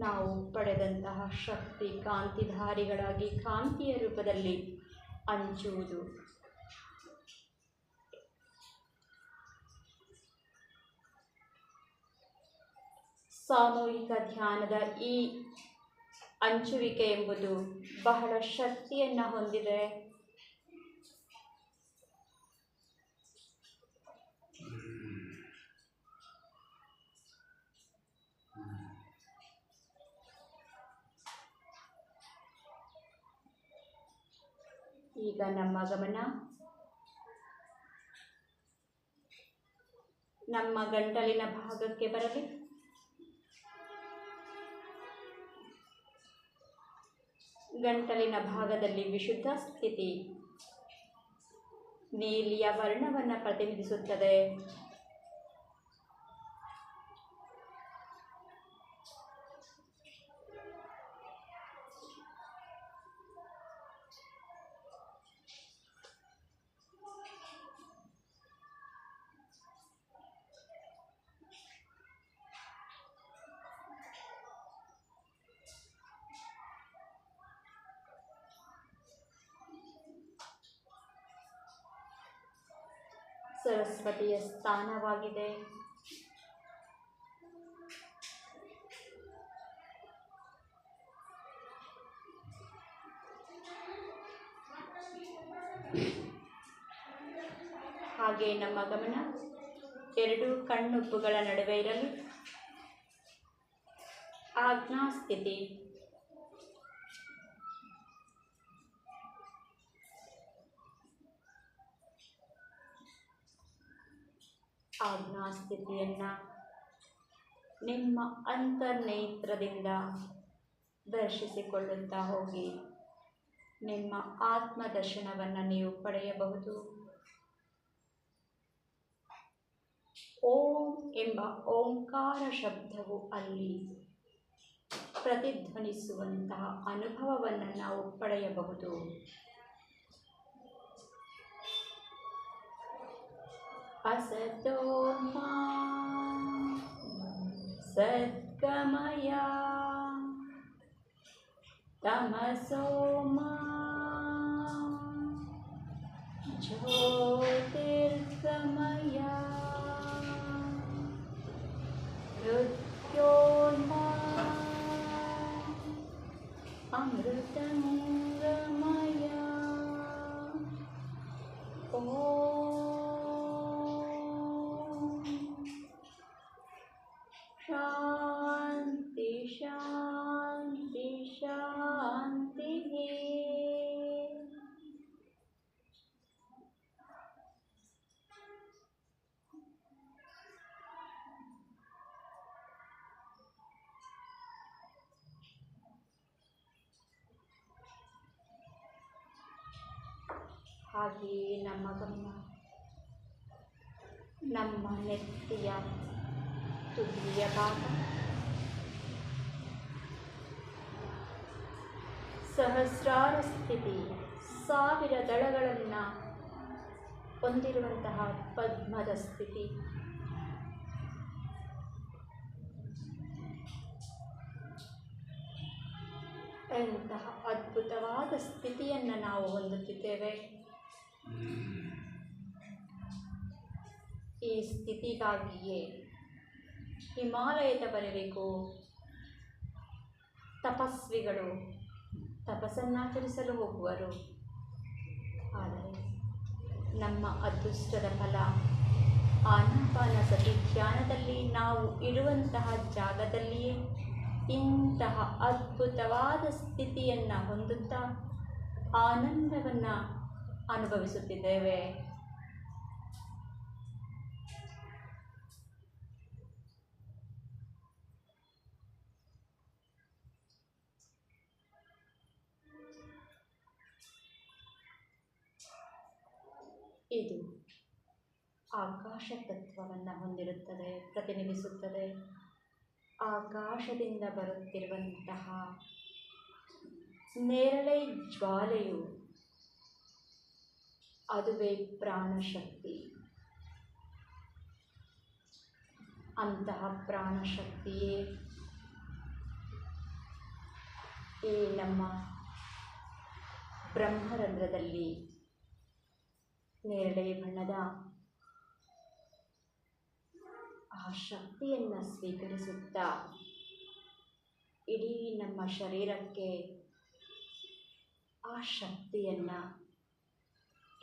ನಾವು ಪಡೆದಂತಹ ಶಕ್ತಿ ಕಾಂತಿಧಾರಿಗಳಾಗಿ ಕಾಂತಿಯ ರೂಪದಲ್ಲಿ ಹಂಚುವುದು. ಸಾಮೂಹಿಕ ಧ್ಯಾನದ ಈ ಹಂಚುವಿಕೆ ಎಂಬುದು ಬಹಳ ಶಕ್ತಿಯನ್ನು ಹೊಂದಿದೆ. ಈಗ ನಮ್ಮ ಗಮನ ನಮ್ಮ ಗಂಟಲಿನ ಭಾಗಕ್ಕೆ ಬರಲಿ. ಗಂಟಲಿನ ಭಾಗದಲ್ಲಿ ವಿಶುದ್ಧ ಸ್ಥಿತಿ ನೀಲಿಯ ವರ್ಣವನ್ನು ಪ್ರತಿನಿಧಿಸುತ್ತದೆ. ಸರಸ್ವತಿಯ ಸ್ಥಾನವಾಗಿದೆ. ಹಾಗೆ ನಮ್ಮ ಗಮನ ಎರಡು ಕಣ್ಣುಬ್ಬುಗಳ ನಡುವೆ ಇರಲಿ. ಆಜ್ಞಾ ಸ್ಥಿತಿ. ಆಜ್ಞಾ ಸ್ಥಿತಿಯನ್ನು ನಿಮ್ಮ ಅಂತರ್ನೇತ್ರದಿಂದ ದರ್ಶಿಸಿಕೊಳ್ಳುತ್ತಾ ಹೋಗಿ ನಿಮ್ಮ ಆತ್ಮದರ್ಶನವನ್ನು ನೀವು ಪಡೆಯಬಹುದು. ಓಂ ಎಂಬ ಓಂಕಾರ ಶಬ್ದವು ಅಲ್ಲಿ ಪ್ರತಿಧ್ವನಿಸುವಂತಹ ಅನುಭವವನ್ನು ನಾವು ಪಡೆಯಬಹುದು. असतो मा सद्गमय तमसो मा ज्योतिर्गमय मृत्योर्मा अमृतंगमय. शांति शांति शांति. ಹಾಗೆಯೇ ನಮ್ಮ ಗಮನ ನಮ್ಮ ನೆತ್ತಿಯ ತುದಿಯ ಭಾಗ, ಸಹಸ್ರಾರ ಸ್ಥಿತಿ, 1000 ದಳಗಳನ್ನು ಹೊಂದಿರುವಂತಹ ಪದ್ಮದ ಸ್ಥಿತಿ. ಎಂತಹ ಅದ್ಭುತವಾದ ಸ್ಥಿತಿಯನ್ನು ನಾವು ಹೊಂದುತ್ತಿದ್ದೇವೆ. ಈ ಸ್ಥಿತಿಗಾಗಿಯೇ ಹಿಮಾಲಯದವರೆಗೂ ತಪಸ್ವಿಗಳು ತಪಸ್ಸನ್ನಾಚರಿಸಲು ಹೋಗುವರು. ಆದರೆ ನಮ್ಮ ಅದೃಷ್ಟದ ಫಲ ಆನಾಪಾನಸತಿ ಧ್ಯಾನದಲ್ಲಿ ನಾವು ಇರುವಂತಹ ಜಾಗದಲ್ಲಿಯೇ ಇಂತಹ ಅದ್ಭುತವಾದ ಸ್ಥಿತಿಯನ್ನು ಹೊಂದುತ್ತಾ ಆನಂದವನ್ನು ಅನುಭವಿಸುತ್ತಿದ್ದೇವೆ. ಇದು ಆಕಾಶ ತತ್ವವನ್ನು ಹೊಂದಿರುತ್ತದೆ, ಪ್ರತಿನಿಧಿಸುತ್ತದೆ. ಆಕಾಶದಿಂದ ಬರುತ್ತಿರುವಂತಹ ನೇರಳೆ ಜ್ವಾಲೆಯು ಅದುವೇ ಪ್ರಾಣಶಕ್ತಿ. ಅಂತಹ ಪ್ರಾಣಶಕ್ತಿಯೇ ಈ ನಮ್ಮ ಬ್ರಹ್ಮರಂಧ್ರದಲ್ಲಿ ನೇರಳೆ ಬಣ್ಣದ ಆ ಶಕ್ತಿಯನ್ನು ಸ್ವೀಕರಿಸುತ್ತಾ ಇಡೀ ನಮ್ಮ ಶರೀರಕ್ಕೆ ಆ ಶಕ್ತಿಯನ್ನು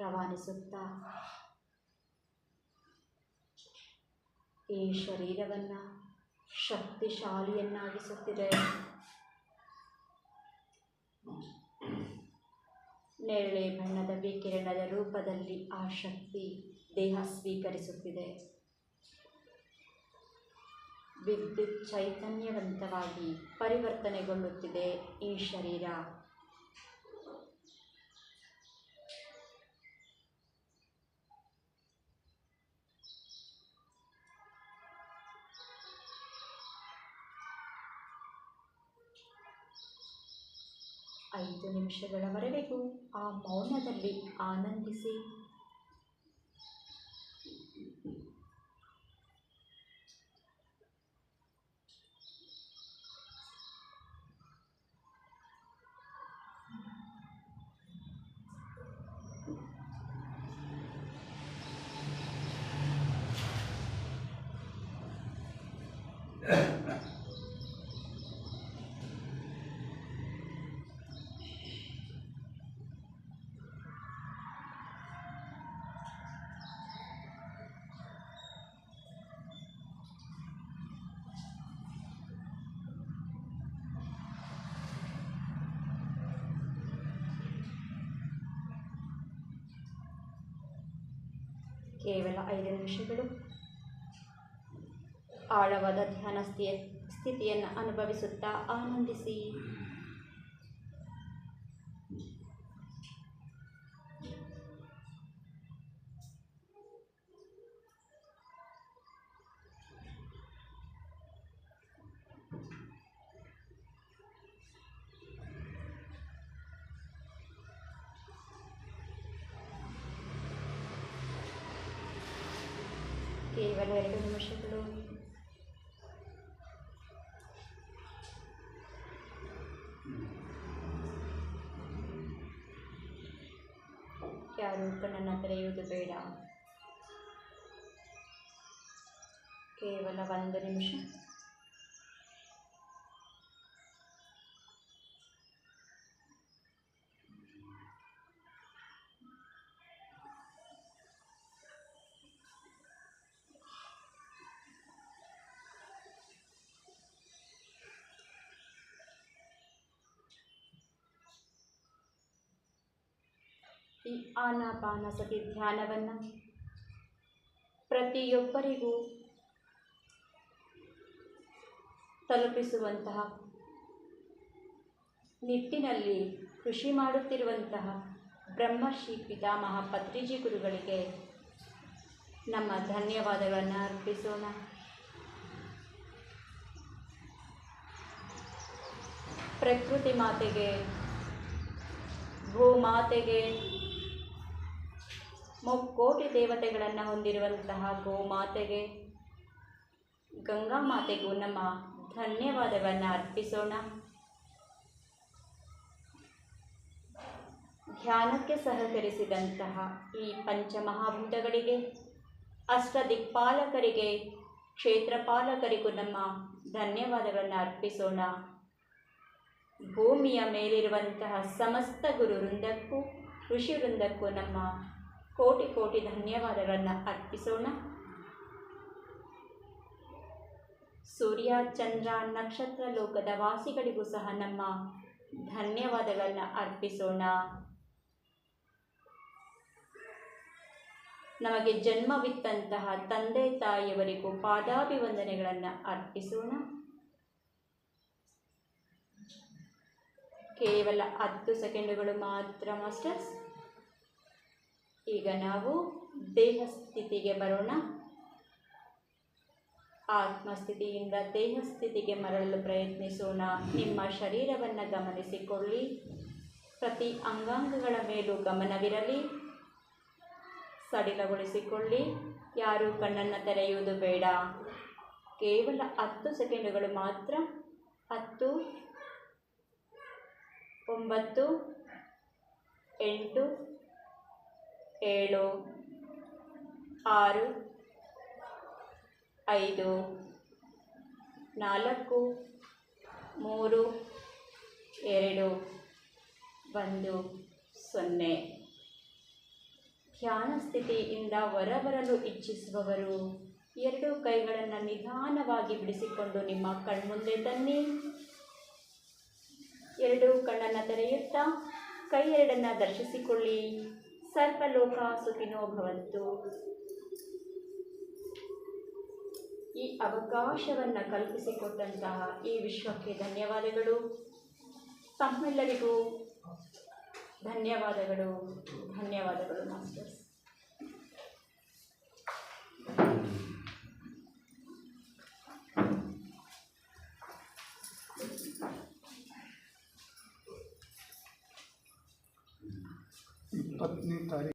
ರವಾನಿಸುತ್ತಾ ಈ ಶರೀರವನ್ನು ಶಕ್ತಿಶಾಲಿಯನ್ನಾಗಿಸುತ್ತಿದೆ. ನೇರಳೆ ಬಣ್ಣದ ವಿಕಿರಣದ ರೂಪದಲ್ಲಿ ಆ ಶಕ್ತಿ ದೇಹ ಸ್ವೀಕರಿಸುತ್ತಿದೆ. ವಿದ್ಯುತ್ ಚೈತನ್ಯವಂತವಾಗಿ ಪರಿವರ್ತನೆಗೊಳ್ಳುತ್ತಿದೆ ಈ ಶರೀರ. ಐದು ನಿಮಿಷಗಳವರೆಗೂ ಆ ಮೌನದಲ್ಲಿ ಆನಂದಿಸಿ. ಕೇವಲ 5 ನಿಮಿಷಗಳು ಆಳವಾದ ಧ್ಯಾನ ಸ್ಥಿತಿಯನ್ನು ಅನುಭವಿಸುತ್ತಾ ಆನಂದಿಸಿ. ಕೇವಲ 2 ನಿಮಿಷಗಳು. ಯಾರೂ ಕಣ್ಣನ್ನು ತೆರೆಯುವುದು ಬೇಡ. ಕೇವಲ 1 ನಿಮಿಷ. ಈ ಆನಾಪಾನಸತಿ ಧ್ಯಾನವನ್ನು ಪ್ರತಿಯೊಬ್ಬರಿಗೂ ತಲುಪಿಸುವಂತಹ ನಿಟ್ಟಿನಲ್ಲಿ ಕೃಷಿ ಮಾಡುತ್ತಿರುವಂತಹ ಬ್ರಹ್ಮಶ್ರೀ ಪಿತಾಮಹ ಪತ್ರಿಜಿ ಗುರುಗಳಿಗೆ ನಮ್ಮ ಧನ್ಯವಾದಗಳನ್ನು ಅರ್ಪಿಸೋಣ. ಪ್ರಕೃತಿ ಮಾತೆಗೆ, ಭೂಮಾತೆಗೆ, ಮುಕ್ಕೋಟಿ ದೇವತೆಗಳನ್ನು ಹೊಂದಿರುವಂತಹ ಗೋಮಾತೆಗೆ, ಗಂಗಾ ಮಾತೆಗೂ ನಮ್ಮ ಧನ್ಯವಾದವನ್ನು ಅರ್ಪಿಸೋಣ. ಧ್ಯಾನಕ್ಕೆ ಸಹಕರಿಸಿದಂತಹ ಈ ಪಂಚಮಹಾಭೂತಗಳಿಗೆ, ಅಷ್ಟದಿಕ್ಪಾಲಕರಿಗೆ, ಕ್ಷೇತ್ರಪಾಲಕರಿಗೂ ನಮ್ಮ ಧನ್ಯವಾದಗಳನ್ನು ಅರ್ಪಿಸೋಣ. ಭೂಮಿಯ ಮೇಲಿರುವಂತಹ ಸಮಸ್ತ ಗುರು ವೃಂದಕ್ಕೂ, ಋಷಿ ವೃಂದಕ್ಕೂ ನಮ್ಮ ಕೋಟಿ ಕೋಟಿ ಧನ್ಯವಾದಗಳನ್ನು ಅರ್ಪಿಸೋಣ. ಸೂರ್ಯ, ಚಂದ್ರ, ನಕ್ಷತ್ರ ಲೋಕದ ವಾಸಿಗಳಿಗೂ ಸಹ ನಮ್ಮ ಧನ್ಯವಾದಗಳನ್ನು ಅರ್ಪಿಸೋಣ. ನಮಗೆ ಜನ್ಮವಿತ್ತಂತಹ ತಂದೆ ತಾಯಿಯವರಿಗೂ ಪಾದಾಭಿವಂದನೆಗಳನ್ನು ಅರ್ಪಿಸೋಣ. ಕೇವಲ 10 ಸೆಕೆಂಡುಗಳು ಮಾತ್ರ ಮಾಸ್ಟರ್ಸ್. ಈಗ ನಾವು ದೇಹ ಸ್ಥಿತಿಗೆ ಬರೋಣ. ಆತ್ಮಸ್ಥಿತಿಯಿಂದ ದೇಹ ಸ್ಥಿತಿಗೆ ಮರಳಲು ಪ್ರಯತ್ನಿಸೋಣ. ನಿಮ್ಮ ಶರೀರವನ್ನು ಗಮನಿಸಿಕೊಳ್ಳಿ. ಪ್ರತಿ ಅಂಗಾಂಗಗಳ ಮೇಲೂ ಗಮನವಿರಲಿ. ಸಡಿಲಗೊಳಿಸಿಕೊಳ್ಳಿ. ಯಾರೂ ಕಣ್ಣನ್ನು ತೆರೆಯುವುದು ಬೇಡ. ಕೇವಲ 10 ಸೆಕೆಂಡುಗಳು ಮಾತ್ರ. 10, 9, 8, 7, 6, 5, 4, 3, 2, 1, 0. ಧ್ಯಾನ ಸ್ಥಿತಿಯಿಂದ ಹೊರಬರಲು ಇಚ್ಛಿಸುವವರು 2 ಕೈಗಳನ್ನು ನಿಧಾನವಾಗಿ ಬಿಡಿಸಿಕೊಂಡು ನಿಮ್ಮ ಕಣ್ಮುಂದೆ ತನ್ನಿ. 2 ಕಣ್ಣನ್ನು ತೆರೆಯುತ್ತಾ ಕೈ 2 ದರ್ಶಿಸಿಕೊಳ್ಳಿ. ಸರ್ವಲೋಕ ಸುಖಿನೋ ಭವಂತು. ಈ ಅವಕಾಶವನ್ನು ಕಲ್ಪಿಸಿಕೊಟ್ಟಂತಹ ಈ ವಿಶ್ವಕ್ಕೆ ಧನ್ಯವಾದಗಳು. ತಮ್ಮೆಲ್ಲರಿಗೂ ಧನ್ಯವಾದಗಳು. ಧನ್ಯವಾದಗಳು ಮಾಸ್ಟರ್ಸ್. ಇಪ್ಪತ್ತನೇ ತಾರೀಕು